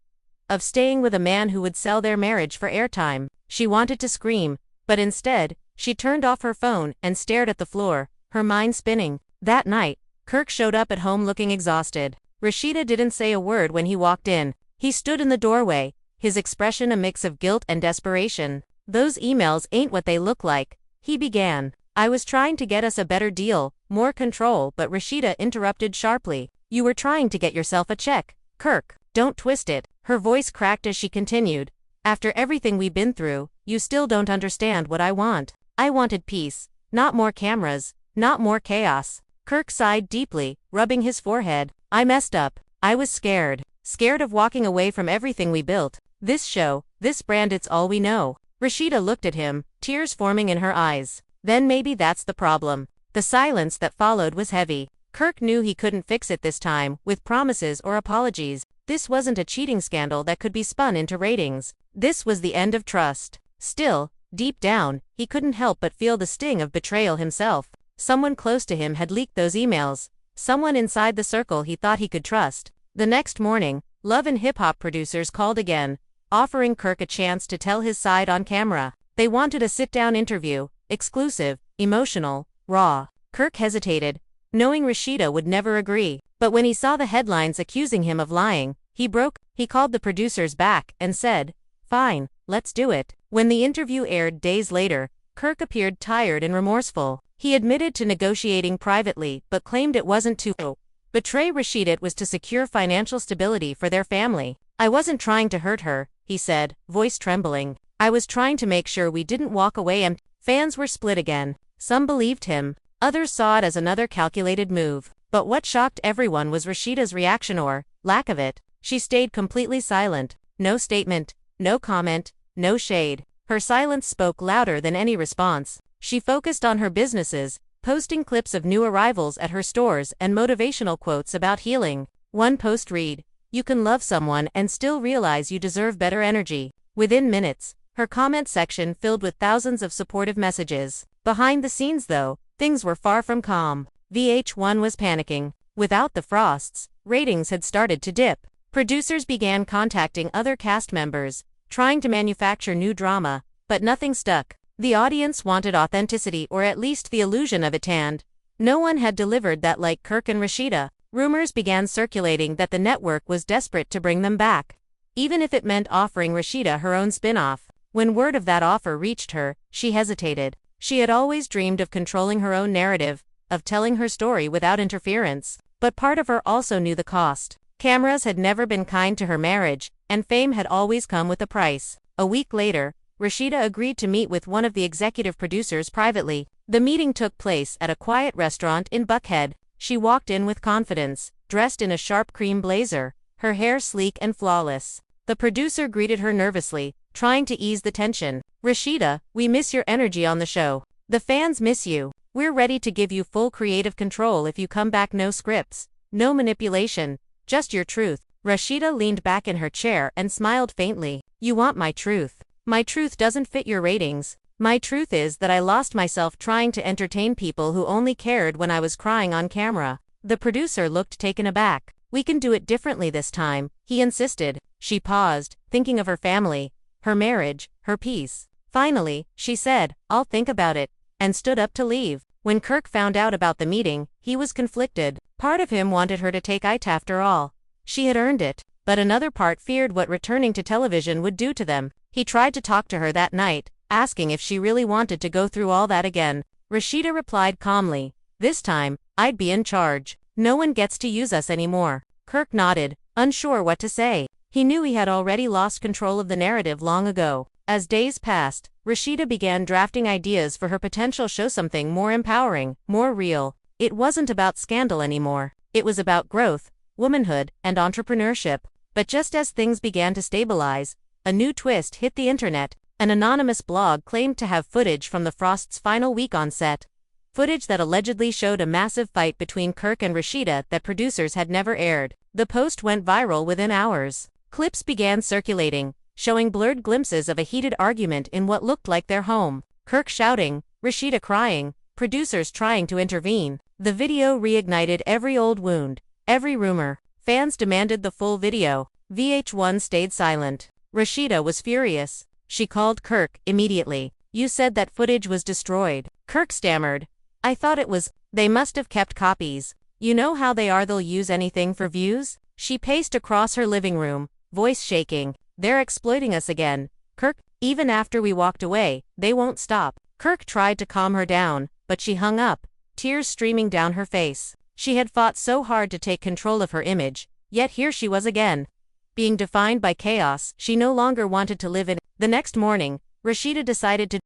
of staying with a man who would sell their marriage for airtime. She wanted to scream, but instead, she turned off her phone and stared at the floor, her mind spinning. That night, Kirk showed up at home looking exhausted. Rasheeda didn't say a word when he walked in. He stood in the doorway, his expression a mix of guilt and desperation. "Those emails ain't what they look like," he began. "I was trying to get us a better deal, more control," but Rasheeda interrupted sharply. "You were trying to get yourself a check, Kirk. Don't twist it." Her voice cracked as she continued. "After everything we've been through, you still don't understand what I want. I wanted peace, not more cameras, not more chaos." Kirk sighed deeply, rubbing his forehead. "I messed up. I was scared. Scared of walking away from everything we built. This show, this brand, it's all we know." Rasheeda looked at him, tears forming in her eyes. "Then maybe that's the problem." The silence that followed was heavy. Kirk knew he couldn't fix it this time, with promises or apologies. This wasn't a cheating scandal that could be spun into ratings. This was the end of trust. Still, deep down, he couldn't help but feel the sting of betrayal himself. Someone close to him had leaked those emails. Someone inside the circle he thought he could trust. The next morning, Love and Hip Hop producers called again, offering Kirk a chance to tell his side on camera. They wanted a sit-down interview, exclusive, emotional, raw. Kirk hesitated, knowing Rasheeda would never agree. But when he saw the headlines accusing him of lying, he broke. He called the producers back and said, "Fine, let's do it." When the interview aired days later, Kirk appeared tired and remorseful. He admitted to negotiating privately but claimed it wasn't to betray Rasheeda, it was to secure financial stability for their family. "I wasn't trying to hurt her," he said, voice trembling. "I was trying to make sure we didn't walk away empty." Fans were split again. Some believed him. Others saw it as another calculated move. But what shocked everyone was Rasheeda's reaction, or lack of it. She stayed completely silent. No statement, no comment, no shade. Her silence spoke louder than any response. She focused on her businesses, posting clips of new arrivals at her stores and motivational quotes about healing. One post read, "You can love someone and still realize you deserve better energy." Within minutes, her comment section filled with thousands of supportive messages. Behind the scenes though, things were far from calm. VH1 was panicking. Without the Frosts, ratings had started to dip. Producers began contacting other cast members, trying to manufacture new drama, but nothing stuck. The audience wanted authenticity, or at least the illusion of it, and no one had delivered that like Kirk and Rasheeda. Rumors began circulating that the network was desperate to bring them back, even if it meant offering Rasheeda her own spin-off. When word of that offer reached her, She hesitated. She had always dreamed of controlling her own narrative, of telling her story without interference. But part of her also knew the cost. Cameras had never been kind to her marriage, and fame had always come with a price. A week later, Rasheeda agreed to meet with one of the executive producers privately. The meeting took place at a quiet restaurant in Buckhead. She walked in with confidence, dressed in a sharp cream blazer, her hair sleek and flawless. The producer greeted her nervously, trying to ease the tension. "Rasheeda, we miss your energy on the show. The fans miss you. We're ready to give you full creative control if you come back. No scripts, no manipulation, just your truth." Rasheeda leaned back in her chair and smiled faintly. "You want my truth. My truth doesn't fit your ratings. My truth is that I lost myself trying to entertain people who only cared when I was crying on camera." The producer looked taken aback. "We can do it differently this time," he insisted. She paused, thinking of her family, her marriage, her peace. Finally, she said, "I'll think about it," and stood up to leave. When Kirk found out about the meeting, he was conflicted. Part of him wanted her to take it after all. She had earned it. But another part feared what returning to television would do to them. He tried to talk to her that night, asking if she really wanted to go through all that again. Rasheeda replied calmly, "This time, I'd be in charge. No one gets to use us anymore." Kirk nodded, unsure what to say. He knew he had already lost control of the narrative long ago. As days passed, Rasheeda began drafting ideas for her potential show, something more empowering, more real. It wasn't about scandal anymore. It was about growth, womanhood, and entrepreneurship. But just as things began to stabilize, a new twist hit the internet. An anonymous blog claimed to have footage from the Frosts' final week on set. Footage that allegedly showed a massive fight between Kirk and Rasheeda that producers had never aired. The post went viral within hours. Clips began circulating, showing blurred glimpses of a heated argument in what looked like their home. Kirk shouting, Rasheeda crying, producers trying to intervene. The video reignited every old wound, every rumor. Fans demanded the full video. VH1 stayed silent. Rasheeda was furious. She called Kirk immediately. "You said that footage was destroyed." Kirk stammered, "I thought it was. They must have kept copies. You know how they are, they'll use anything for views." She paced across her living room, voice shaking. "They're exploiting us again, Kirk. Even after we walked away, they won't stop." Kirk tried to calm her down, but she hung up, tears streaming down her face. She had fought so hard to take control of her image, yet here she was again, being defined by chaos she no longer wanted to live in. The next morning, Rasheeda decided to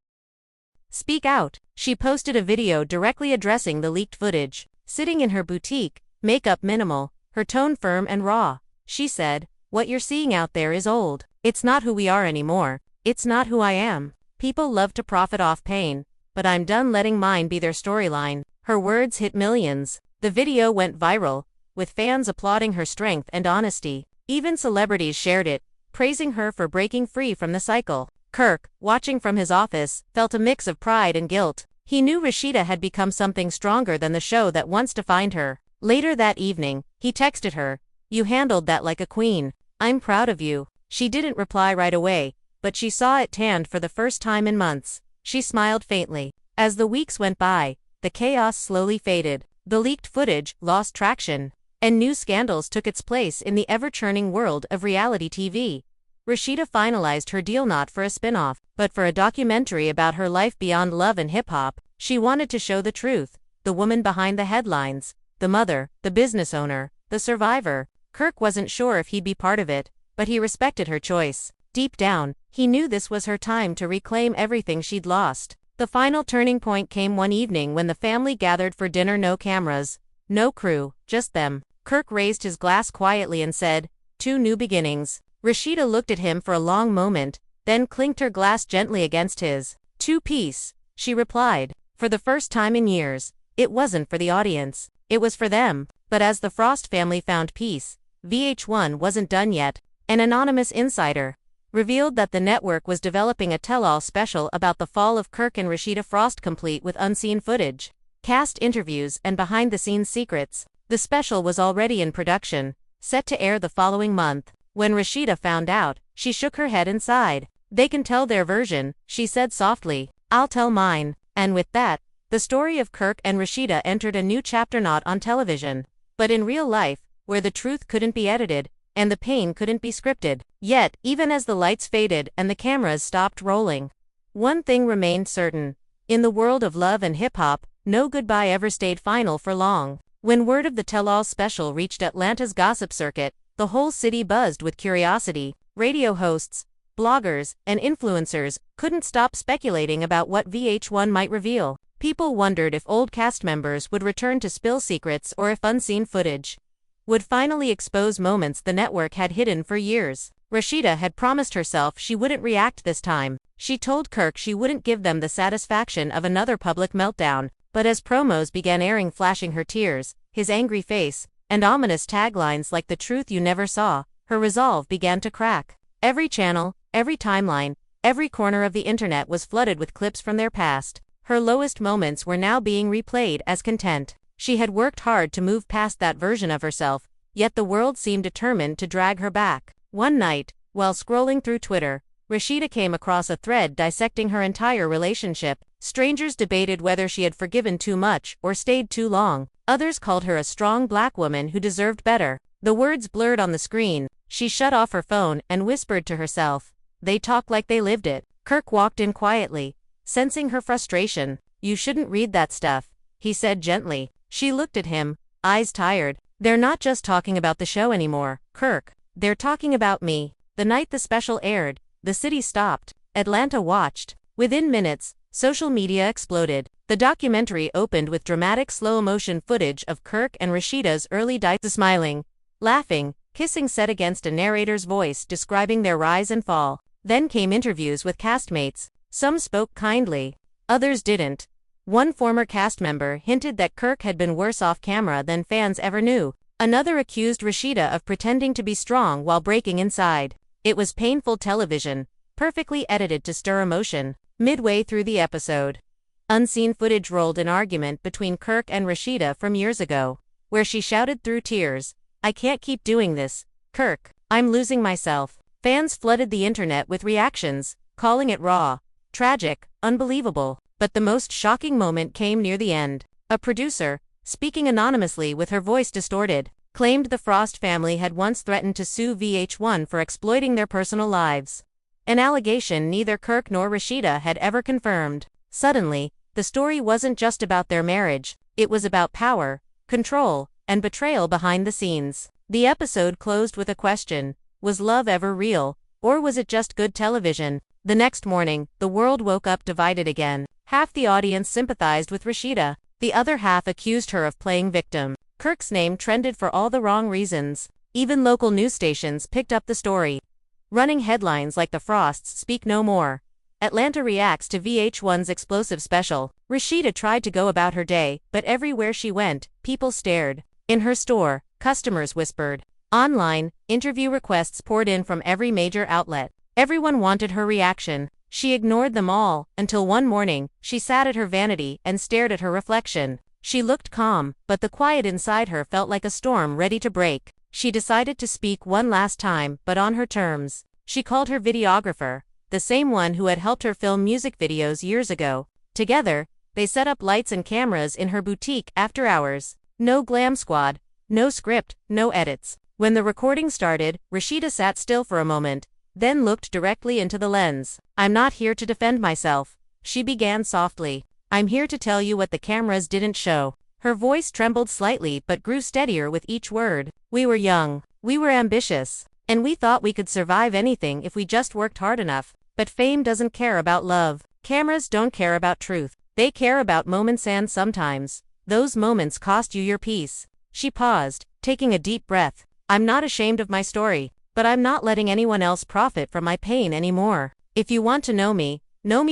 speak out. She posted a video directly addressing the leaked footage. Sitting in her boutique, makeup minimal, her tone firm and raw, she said, "What you're seeing out there is old. It's not who we are anymore. It's not who I am. People love to profit off pain, but I'm done letting mine be their storyline." Her words hit millions. The video went viral, with fans applauding her strength and honesty. Even celebrities shared it, praising her for breaking free from the cycle. Kirk, watching from his office, felt a mix of pride and guilt. He knew Rasheeda had become something stronger than the show that once defined her. Later that evening, he texted her, "You handled that like a queen. I'm proud of you." She didn't reply right away, but she saw it tanned for the first time in months. She smiled faintly. As the weeks went by, the chaos slowly faded. The leaked footage lost traction, and new scandals took its place in the ever-churning world of reality TV. Rasheeda finalized her deal not for a spin-off, but for a documentary about her life beyond love and hip-hop. She wanted to show the truth, the woman behind the headlines, the mother, the business owner, the survivor. Kirk wasn't sure if he'd be part of it, but he respected her choice. Deep down, he knew this was her time to reclaim everything she'd lost. The final turning point came one evening when the family gathered for dinner. No cameras, no crew, just them. Kirk raised his glass quietly and said, "Two new beginnings." Rasheeda looked at him for a long moment, then clinked her glass gently against his. "To peace," she replied. For the first time in years, it wasn't for the audience, it was for them. But as the Frost family found peace, VH1 wasn't done yet. An anonymous insider revealed that the network was developing a tell-all special about the fall of Kirk and Rasheeda Frost, complete with unseen footage, cast interviews, and behind-the-scenes secrets. The special was already in production, set to air the following month. When Rasheeda found out, she shook her head and sighed. "They can tell their version," she said softly. "I'll tell mine." And with that, the story of Kirk and Rasheeda entered a new chapter, not on television, but in real life, where the truth couldn't be edited, and the pain couldn't be scripted. Yet, even as the lights faded and the cameras stopped rolling, One thing remained certain. In the world of love and hip-hop, no goodbye ever stayed final for long. When word of the tell-all special reached Atlanta's gossip circuit, the whole city buzzed with curiosity. Radio hosts, bloggers, and influencers couldn't stop speculating about what VH1 might reveal. People wondered if old cast members would return to spill secrets or if unseen footage would finally expose moments the network had hidden for years. Rasheeda had promised herself she wouldn't react this time. She told Kirk she wouldn't give them the satisfaction of another public meltdown, but as promos began airing flashing her tears, his angry face, and ominous taglines like "the truth you never saw," her resolve began to crack. Every channel, every timeline, every corner of the internet was flooded with clips from their past. Her lowest moments were now being replayed as content. She had worked hard to move past that version of herself, yet the world seemed determined to drag her back. One night, while scrolling through Twitter, Rasheeda came across a thread dissecting her entire relationship. Strangers debated whether she had forgiven too much or stayed too long. Others called her a strong black woman who deserved better. The words blurred on the screen. She shut off her phone and whispered to herself, "They talk like they lived it." Kirk walked in quietly, sensing her frustration. "You shouldn't read that stuff," he said gently. She looked at him, eyes tired. "They're not just talking about the show anymore, Kirk. They're talking about me." The night the special aired, the city stopped. Atlanta watched. Within minutes, social media exploded. The documentary opened with dramatic slow-motion footage of Kirk and Rasheeda's early days, smiling, laughing, kissing set against a narrator's voice describing their rise and fall. Then came interviews with castmates. Some spoke kindly, others didn't. One former cast member hinted that Kirk had been worse off camera than fans ever knew. Another accused Rasheeda of pretending to be strong while breaking inside. It was painful television, perfectly edited to stir emotion. Midway through the episode, unseen footage rolled an argument between Kirk and Rasheeda from years ago, where she shouted through tears, "I can't keep doing this, Kirk. I'm losing myself." Fans flooded the internet with reactions, calling it raw, tragic, unbelievable. But the most shocking moment came near the end. A producer, speaking anonymously with her voice distorted, claimed the Frost family had once threatened to sue VH1 for exploiting their personal lives. An allegation neither Kirk nor Rasheeda had ever confirmed. Suddenly, the story wasn't just about their marriage, it was about power, control, and betrayal behind the scenes. The episode closed with a question: was love ever real, or was it just good television? The next morning, the world woke up divided again. Half the audience sympathized with Rasheeda, the other half accused her of playing victim. Kirk's name trended for all the wrong reasons. Even local news stations picked up the story, running headlines like "The Frosts speak no more." Atlanta reacts to VH1's explosive special. Rasheeda tried to go about her day, but everywhere she went, people stared. In her store, customers whispered. Online, interview requests poured in from every major outlet. Everyone wanted her reaction. She ignored them all, until one morning, she sat at her vanity and stared at her reflection. She looked calm, but the quiet inside her felt like a storm ready to break. She decided to speak one last time, but on her terms. She called her videographer, the same one who had helped her film music videos years ago. Together, they set up lights and cameras in her boutique after hours. No glam squad, no script, no edits. When the recording started, Rasheeda sat still for a moment, then looked directly into the lens. "I'm not here to defend myself," she began softly. "I'm here to tell you what the cameras didn't show." Her voice trembled slightly but grew steadier with each word. "We were young, we were ambitious, and we thought we could survive anything if we just worked hard enough. But fame doesn't care about love. Cameras don't care about truth. They care about moments, and sometimes those moments cost you your peace." She paused, taking a deep breath. "I'm not ashamed of my story, but I'm not letting anyone else profit from my pain anymore. If you want to know me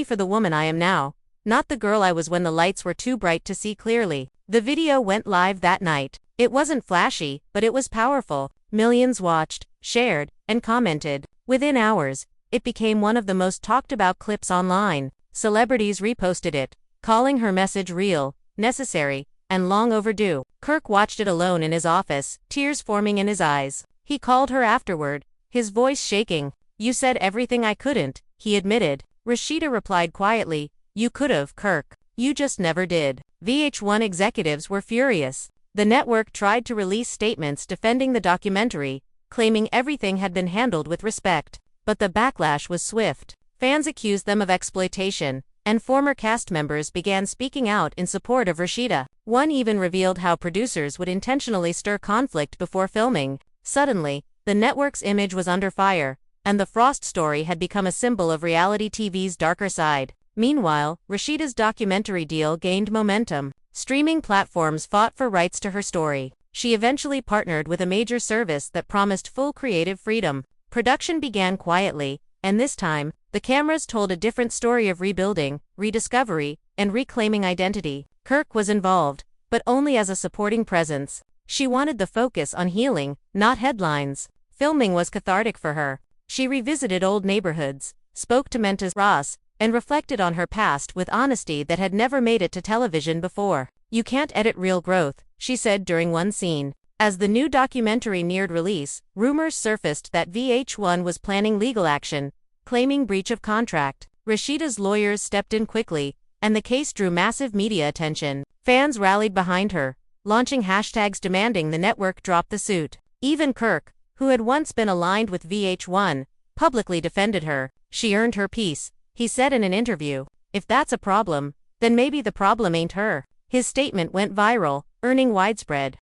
for the woman I am now, not the girl I was when the lights were too bright to see clearly." The video went live that night. It wasn't flashy, but it was powerful. Millions watched, shared, and commented. Within hours, it became one of the most talked about clips online. Celebrities reposted it, calling her message real, necessary, and long overdue. Kirk watched it alone in his office, tears forming in his eyes. He called her afterward, his voice shaking. "You said everything I couldn't," he admitted. Rasheeda replied quietly, "You could've, Kirk. You just never did." VH1 executives were furious. The network tried to release statements defending the documentary, claiming everything had been handled with respect. But the backlash was swift. Fans accused them of exploitation, and former cast members began speaking out in support of Rasheeda. One even revealed how producers would intentionally stir conflict before filming. Suddenly, the network's image was under fire, and the Frost story had become a symbol of reality TV's darker side. Meanwhile, Rasheeda's documentary deal gained momentum. Streaming platforms fought for rights to her story. She eventually partnered with a major service that promised full creative freedom. Production began quietly, and this time, the cameras told a different story of rebuilding, rediscovery, and reclaiming identity. Kirk was involved, but only as a supporting presence. She wanted the focus on healing, not headlines. Filming was cathartic for her. She revisited old neighborhoods, spoke to Mentas Ross, and reflected on her past with honesty that had never made it to television before. "You can't edit real growth," she said during one scene. As the new documentary neared release, rumors surfaced that VH1 was planning legal action, claiming breach of contract. Rasheeda's lawyers stepped in quickly, and the case drew massive media attention. Fans rallied behind her, launching hashtags demanding the network drop the suit. Even Kirk, who had once been aligned with VH1, publicly defended her. "She earned her piece," he said in an interview. "If that's a problem, then maybe the problem ain't her." His statement went viral, earning widespread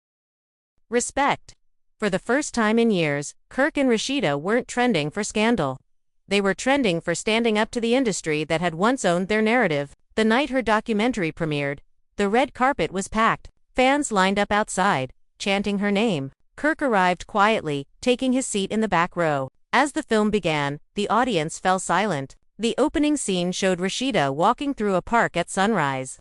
respect. For the first time in years, Kirk and Rasheeda weren't trending for scandal. They were trending for standing up to the industry that had once owned their narrative. The night her documentary premiered, the red carpet was packed. Fans lined up outside, chanting her name. Kirk arrived quietly, taking his seat in the back row. As the film began, the audience fell silent. The opening scene showed Rasheeda walking through a park at sunrise.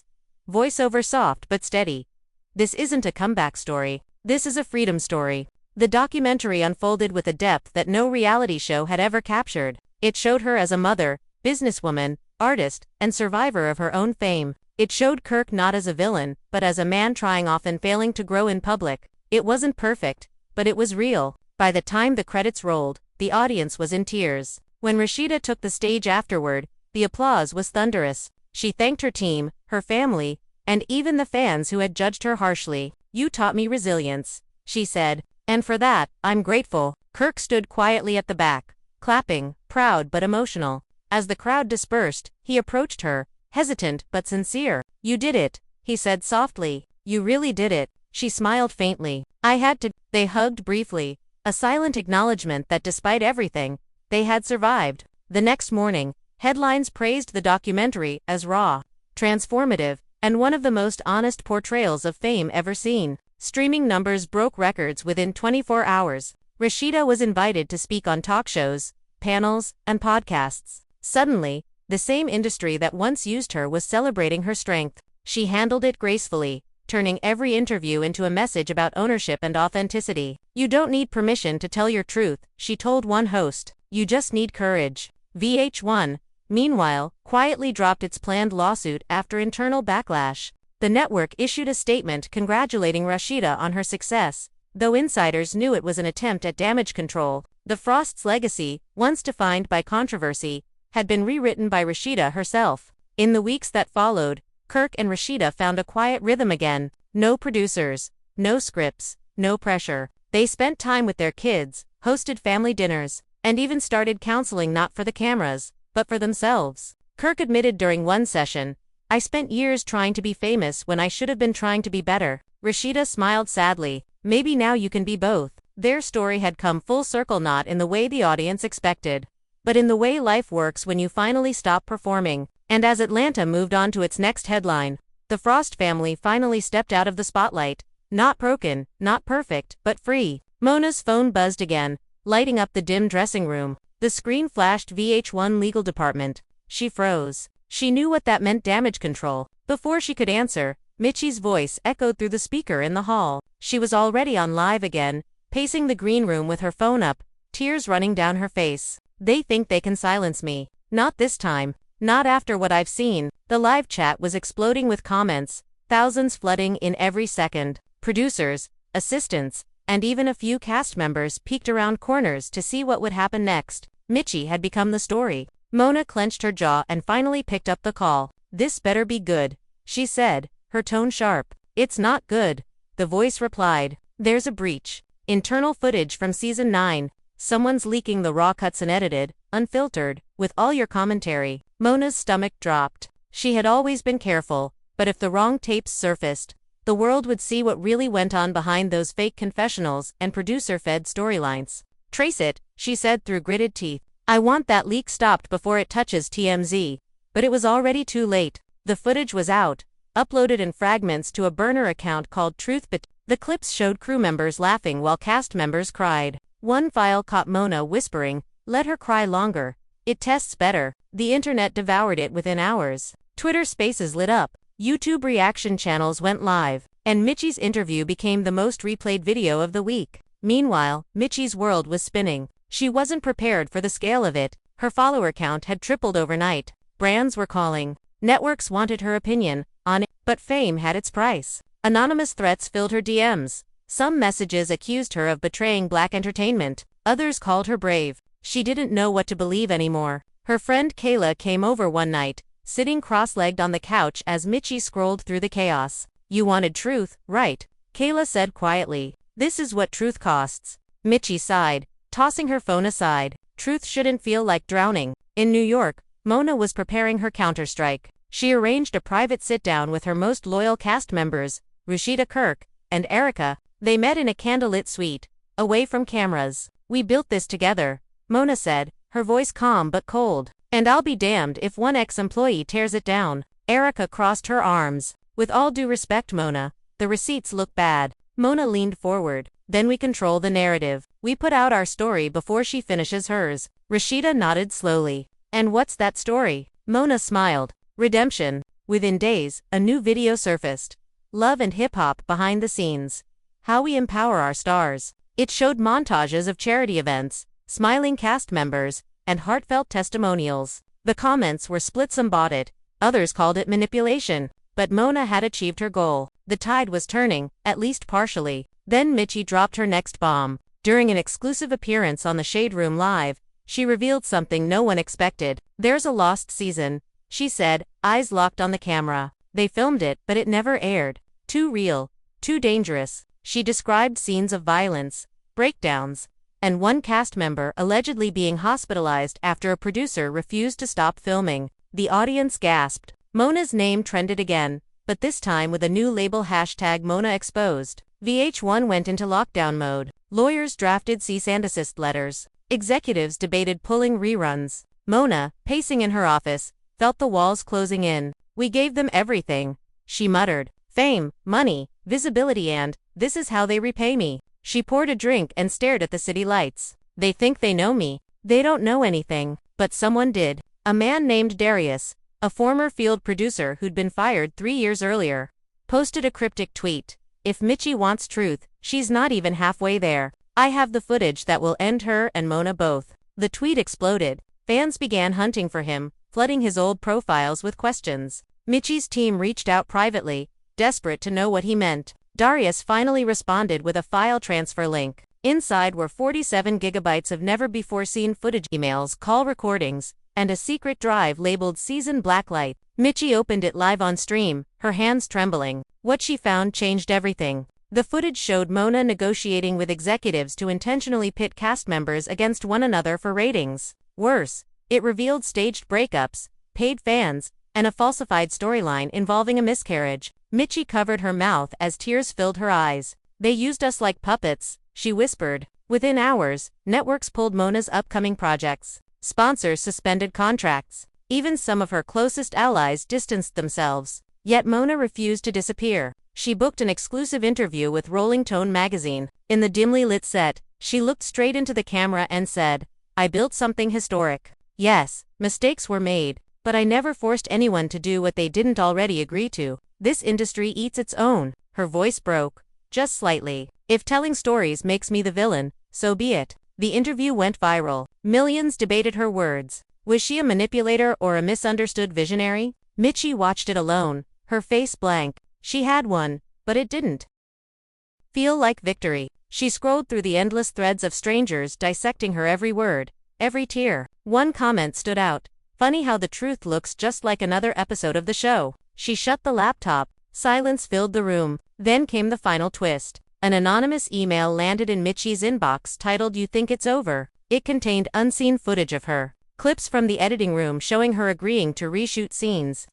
Voiceover soft but steady. "This isn't a comeback story. This is a freedom story." The documentary unfolded with a depth that no reality show had ever captured. It showed her as a mother, businesswoman, artist, and survivor of her own fame. It showed Kirk not as a villain, but as a man trying, often failing to grow in public. It wasn't perfect, but it was real. By the time the credits rolled, the audience was in tears. When Rasheeda took the stage afterward, the applause was thunderous. She thanked her team, her family, and even the fans who had judged her harshly. "You taught me resilience," she said, "and for that, I'm grateful." Kirk stood quietly at the back, clapping, proud but emotional. As the crowd dispersed, he approached her, hesitant but sincere. "You did it," he said softly. "You really did it." She smiled faintly. "I had to." They hugged briefly, a silent acknowledgement that despite everything, they had survived. The next morning, headlines praised the documentary as raw, transformative, and one of the most honest portrayals of fame ever seen. Streaming numbers broke records within 24 hours. Rasheeda was invited to speak on talk shows, panels, and podcasts. Suddenly, the same industry that once used her was celebrating her strength. She handled it gracefully, turning every interview into a message about ownership and authenticity. "You don't need permission to tell your truth," she told one host. "You just need courage." VH1, meanwhile, quietly dropped its planned lawsuit after internal backlash. The network issued a statement congratulating Rasheeda on her success, though insiders knew it was an attempt at damage control. The Frost's legacy, once defined by controversy, had been rewritten by Rasheeda herself. In the weeks that followed, Kirk and Rasheeda found a quiet rhythm again. No producers, no scripts, no pressure. They spent time with their kids, hosted family dinners, and even started counseling not for the cameras, but for themselves. Kirk admitted during one session, "I spent years trying to be famous when I should have been trying to be better." Rasheeda smiled sadly. "Maybe now you can be both." Their story had come full circle, not in the way the audience expected, but in the way life works when you finally stop performing. And as Atlanta moved on to its next headline, the Frost family finally stepped out of the spotlight. Not broken, not perfect, but free. Mona's phone buzzed again, lighting up the dim dressing room. The screen flashed VH1 legal department. She froze. She knew what that meant: damage control. Before she could answer, Mitchie's voice echoed through the speaker in the hall. She was already on live again, pacing the green room with her phone up, tears running down her face. "They think they can silence me. Not this time. Not after what I've seen." The live chat was exploding with comments, thousands flooding in every second. Producers, assistants, and even a few cast members peeked around corners to see what would happen next. Mitchie had become the story. Mona clenched her jaw and finally picked up the call. "This better be good," she said, her tone sharp. "It's not good," the voice replied. "There's a breach. Internal footage from season 9. Someone's leaking the raw cuts unedited. unfiltered, with all your commentary. Mona's stomach dropped. She had always been careful, but if the wrong tapes surfaced, the world would see what really went on behind those fake confessionals and producer-fed storylines. Trace it, she said through gritted teeth. I want that leak stopped before it touches TMZ. But it was already too late. The footage was out, uploaded in fragments to a burner account called Truth. The clips showed crew members laughing while cast members cried. One file caught Mona whispering, "Let her cry longer. It tests better." The internet devoured it within hours. Twitter Spaces lit up. YouTube reaction channels went live, and Mitchie's interview became the most replayed video of the week. Meanwhile, Mitchie's world was spinning. She wasn't prepared for the scale of it. Her follower count had tripled overnight. Brands were calling. Networks wanted her opinion on it, but fame had its price. Anonymous threats filled her DMs. Some messages accused her of betraying black entertainment. Others called her brave. She didn't know what to believe anymore. Her friend Kayla came over one night, sitting cross-legged on the couch as Mitchie scrolled through the chaos. You wanted truth, right? Kayla said quietly. This is what truth costs. Mitchie sighed, tossing her phone aside. Truth shouldn't feel like drowning. In New York, Mona was preparing her counterstrike. She arranged a private sit-down with her most loyal cast members, Rasheeda, Kirk, and Erica. They met in a candlelit suite, away from cameras. We built this together, Mona said, her voice calm but cold. And I'll be damned if one ex-employee tears it down. Erica crossed her arms. With all due respect, Mona, the receipts look bad. Mona leaned forward. Then we control the narrative. We put out our story before she finishes hers. Rasheeda nodded slowly. And what's that story? Mona smiled. Redemption. Within days, a new video surfaced. Love and hip-hop behind the scenes. How we empower our stars. It showed montages of charity events, smiling cast members, and heartfelt testimonials. The comments were split. Some bought it, others called it manipulation. But Mona had achieved her goal. The tide was turning, at least partially. Then Mitchie dropped her next bomb. During an exclusive appearance on the Shade Room Live, she revealed something no one expected. There's a lost season, she said, eyes locked on the camera. They filmed it, but it never aired. Too real, too dangerous. She described scenes of violence, breakdowns, and one cast member allegedly being hospitalized after a producer refused to stop filming. The audience gasped. Mona's name trended again, but this time with a new label #MonaExposed. VH1 went into lockdown mode. Lawyers drafted cease and desist letters. Executives debated pulling reruns. Mona, pacing in her office, felt the walls closing in. We gave them everything, she muttered. Fame, money, visibility, and this is how they repay me. She poured a drink and stared at the city lights. They think they know me. They don't know anything, but someone did. A man named Darius, a former field producer who'd been fired 3 years earlier, posted a cryptic tweet. If Mitchie wants truth, she's not even halfway there. I have the footage that will end her and Mona both. The tweet exploded. Fans began hunting for him, flooding his old profiles with questions. Mitchie's team reached out privately, desperate to know what he meant. Darius finally responded with a file transfer link. Inside were 47 gigabytes of never-before-seen footage, emails, call recordings, and a secret drive labeled Season Blacklight. Mitchie opened it live on stream, her hands trembling. What she found changed everything. The footage showed Mona negotiating with executives to intentionally pit cast members against one another for ratings. Worse, it revealed staged breakups, paid fans, and a falsified storyline involving a miscarriage. Mitchie covered her mouth as tears filled her eyes. They used us like puppets, she whispered. Within hours, networks pulled Mona's upcoming projects. Sponsors suspended contracts. Even some of her closest allies distanced themselves. Yet Mona refused to disappear. She booked an exclusive interview with Rolling Stone magazine. In the dimly lit set, she looked straight into the camera and said, I built something historic. Yes, mistakes were made, but I never forced anyone to do what they didn't already agree to. This industry eats its own. Her voice broke, just slightly. If telling stories makes me the villain, so be it. The interview went viral. Millions debated her words. Was she a manipulator or a misunderstood visionary? Mitchie watched it alone, her face blank. She had won, but it didn't feel like victory. She scrolled through the endless threads of strangers dissecting her every word, every tear. One comment stood out. Funny how the truth looks just like another episode of the show. She shut the laptop. Silence filled the room. Then came the final twist. An anonymous email landed in Mitchie's inbox titled You Think It's Over. It contained unseen footage of her, Clips from the editing room showing her agreeing to reshoot scenes,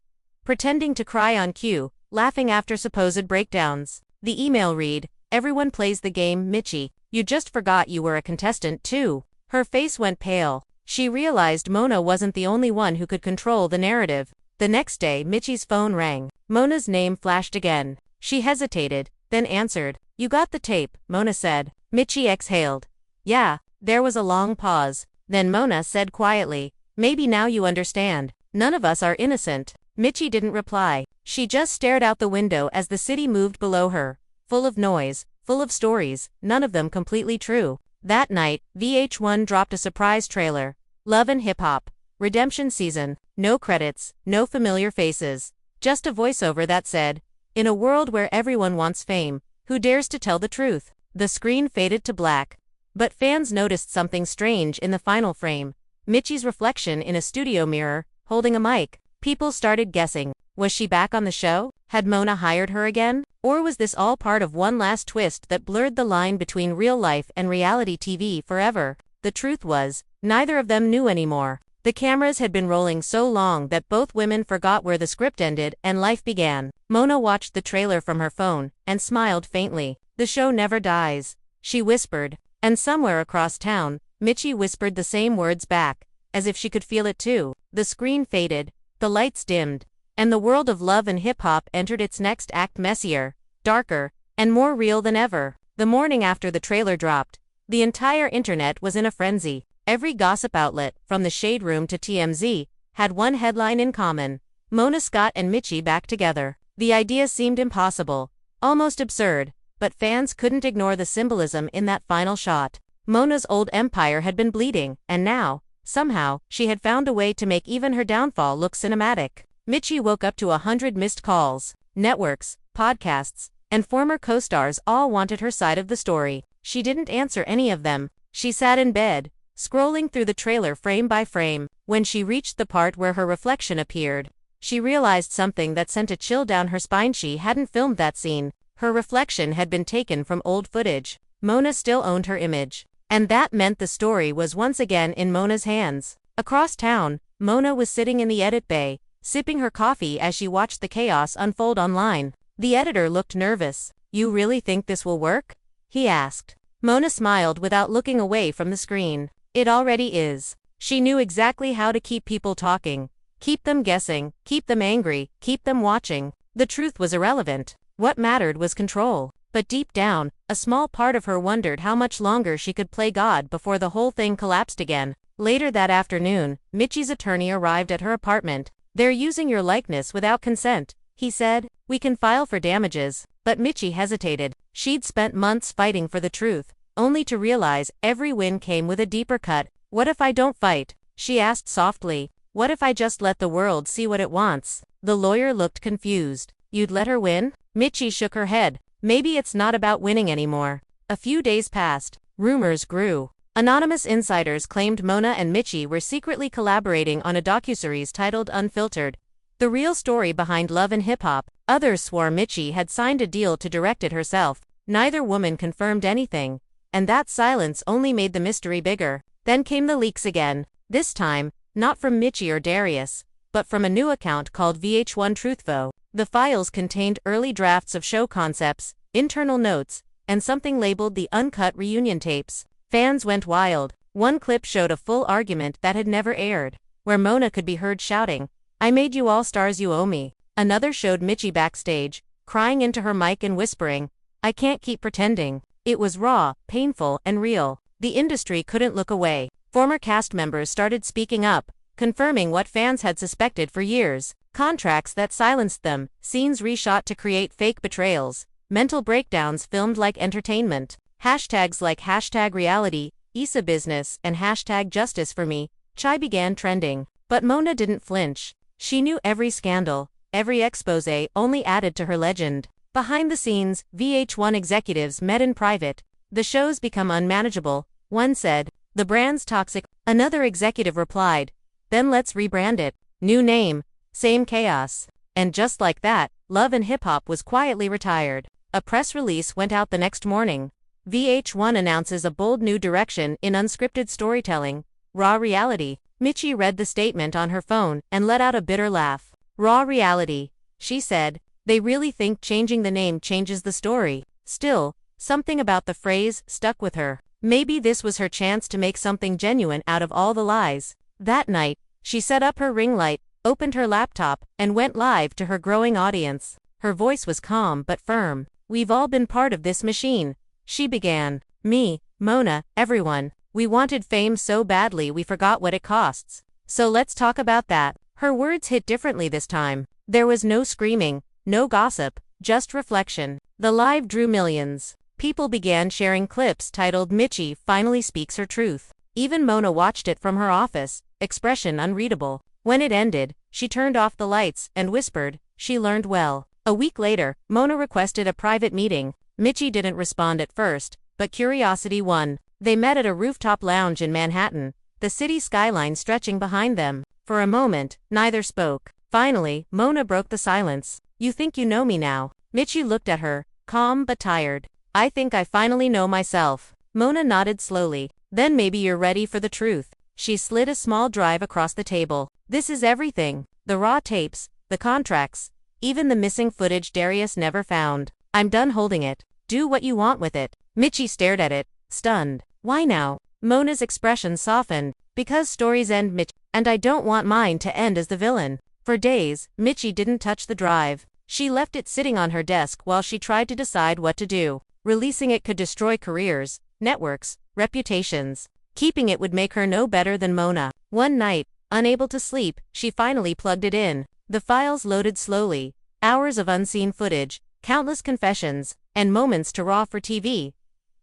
pretending to cry on cue, laughing after supposed breakdowns. The email read, "Everyone plays the game, Mitchie. You just forgot you were a contestant too." Her face went pale. She realized Mona wasn't the only one who could control the narrative. The next day, Mitchie's phone rang. Mona's name flashed again. She hesitated, then answered. "You got the tape," Mona said. Mitchie exhaled. "Yeah." There was a long pause. Then Mona said quietly, "Maybe now you understand. None of us are innocent." Mitchie didn't reply. She just stared out the window as the city moved below her. Full of noise, full of stories, none of them completely true. That night, VH1 dropped a surprise trailer. Love and Hip Hop. Redemption season. No credits, no familiar faces. Just a voiceover that said, "In a world where everyone wants fame, who dares to tell the truth?" The screen faded to black. But fans noticed something strange in the final frame. Mitchie's reflection in a studio mirror, holding a mic. People started guessing. Was she back on the show? Had Mona hired her again? Or was this all part of one last twist that blurred the line between real life and reality TV forever? The truth was, neither of them knew anymore. The cameras had been rolling so long that both women forgot where the script ended and life began. Mona watched the trailer from her phone and smiled faintly. "The show never dies," she whispered. And somewhere across town, Mitchie whispered the same words back, as if she could feel it too. The screen faded, the lights dimmed, and the world of Love and Hip Hop entered its next act, messier, darker, and more real than ever. The morning after the trailer dropped, the entire internet was in a frenzy. Every gossip outlet, from the Shade Room to TMZ, had one headline in common: Mona Scott and Mitchie back together. The idea seemed impossible, almost absurd, but fans couldn't ignore the symbolism in that final shot. Mona's old empire had been bleeding, and now, somehow, she had found a way to make even her downfall look cinematic. Mitchie woke up to 100 missed calls. Networks, podcasts, and former co-stars all wanted her side of the story. She didn't answer any of them. She sat in bed, scrolling through the trailer frame by frame. When she reached the part where her reflection appeared, she realized something that sent a chill down her spine. She hadn't filmed that scene. Her reflection had been taken from old footage. Mona still owned her image. And that meant the story was once again in Mona's hands. Across town, Mona was sitting in the edit bay, sipping her coffee as she watched the chaos unfold online. The editor looked nervous. "You really think this will work?" he asked. Mona smiled without looking away from the screen. "It already is." She knew exactly how to keep people talking. Keep them guessing, keep them angry, keep them watching. The truth was irrelevant. What mattered was control. But deep down, a small part of her wondered how much longer she could play God before the whole thing collapsed again. Later that afternoon, Mitchie's attorney arrived at her apartment. "They're using your likeness without consent," he said. "We can file for damages." But Mitchie hesitated. She'd spent months fighting for the truth, only to realize every win came with a deeper cut. "What if I don't fight?" she asked softly. "What if I just let the world see what it wants?" The lawyer looked confused. "You'd let her win?" Mitchie shook her head. "Maybe it's not about winning anymore." A few days passed. Rumors grew. Anonymous insiders claimed Mona and Mitchie were secretly collaborating on a docuseries titled Unfiltered, the real story behind Love and Hip Hop. Others swore Mitchie had signed a deal to direct it herself. Neither woman confirmed anything, and that silence only made the mystery bigger. Then came the leaks again. This time, not from Mitchie or Darius, but from a new account called VH1 Truthfo. The files contained early drafts of show concepts, internal notes, and something labeled the uncut reunion tapes. Fans went wild. One clip showed a full argument that had never aired, where Mona could be heard shouting, "I made you all stars, you owe me." Another showed Mitchie backstage, crying into her mic and whispering, "I can't keep pretending." It was raw, painful, and real. The industry couldn't look away. Former cast members started speaking up, confirming what fans had suspected for years. Contracts that silenced them, scenes reshot to create fake betrayals, mental breakdowns filmed like entertainment, hashtags like #reality, Issa business, and #justice for me, Chai began trending. But Mona didn't flinch. She knew every scandal, every expose only added to her legend. Behind the scenes, VH1 executives met in private. "The show's become unmanageable," one said. "The brand's toxic." Another executive replied, "Then let's rebrand it. New name, same chaos." And just like that, Love and Hip Hop was quietly retired. A press release went out the next morning. VH1 announces a bold new direction in unscripted storytelling, raw reality. Mitchie read the statement on her phone and let out a bitter laugh. Raw reality, she said. They really think changing the name changes the story. Still, something about the phrase stuck with her. Maybe this was her chance to make something genuine out of all the lies. That night, she set up her ring light, opened her laptop, and went live to her growing audience. Her voice was calm but firm. "We've all been part of this machine," she began. "Me, Mona, everyone. We wanted fame so badly we forgot what it costs. So let's talk about that." Her words hit differently this time. There was no screaming, no gossip, just reflection. The live drew millions. People began sharing clips titled "Mitchie finally speaks her truth." Even Mona watched it from her office, expression unreadable. When it ended, she turned off the lights and whispered, "She learned well." A week later, Mona requested a private meeting. Mitchie didn't respond at first, but curiosity won. They met at a rooftop lounge in Manhattan, the city skyline stretching behind them. For a moment, neither spoke. Finally, Mona broke the silence. "You think you know me now?" Mitchie looked at her, calm but tired. "I think I finally know myself." Mona nodded slowly. "Then maybe you're ready for the truth." She slid a small drive across the table. "This is everything. The raw tapes, the contracts, even the missing footage Darius never found. I'm done holding it. Do what you want with it." Mitchie stared at it, stunned. "Why now?" Mona's expression softened. "Because stories end, Mitch, and I don't want mine to end as the villain." For days, Mitchie didn't touch the drive. She left it sitting on her desk while she tried to decide what to do. Releasing it could destroy careers, networks, reputations. Keeping it would make her no better than Mona. One night, unable to sleep, she finally plugged it in. The files loaded slowly. Hours of unseen footage, countless confessions, and moments to raw for TV.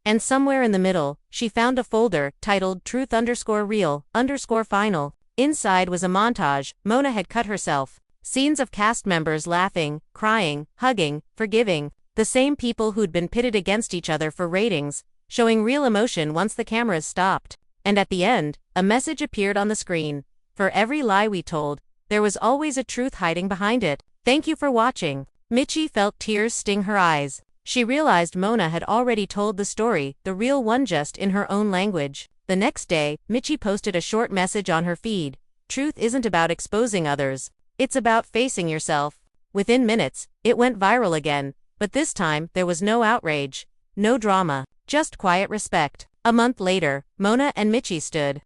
And somewhere in the middle, she found a folder titled Truth_Real_Final. Inside was a montage. Mona had cut herself. Scenes of cast members laughing, crying, hugging, forgiving. The same people who'd been pitted against each other for ratings, showing real emotion once the cameras stopped. And at the end, a message appeared on the screen. "For every lie we told, there was always a truth hiding behind it. Thank you for watching." Mitchie felt tears sting her eyes. She realized Mona had already told the story, the real one, just in her own language. The next day, Mitchie posted a short message on her feed. "Truth isn't about exposing others. It's about facing yourself." Within minutes, it went viral again, but this time there was no outrage, no drama, just quiet respect. A month later, Mona and Mitchie stood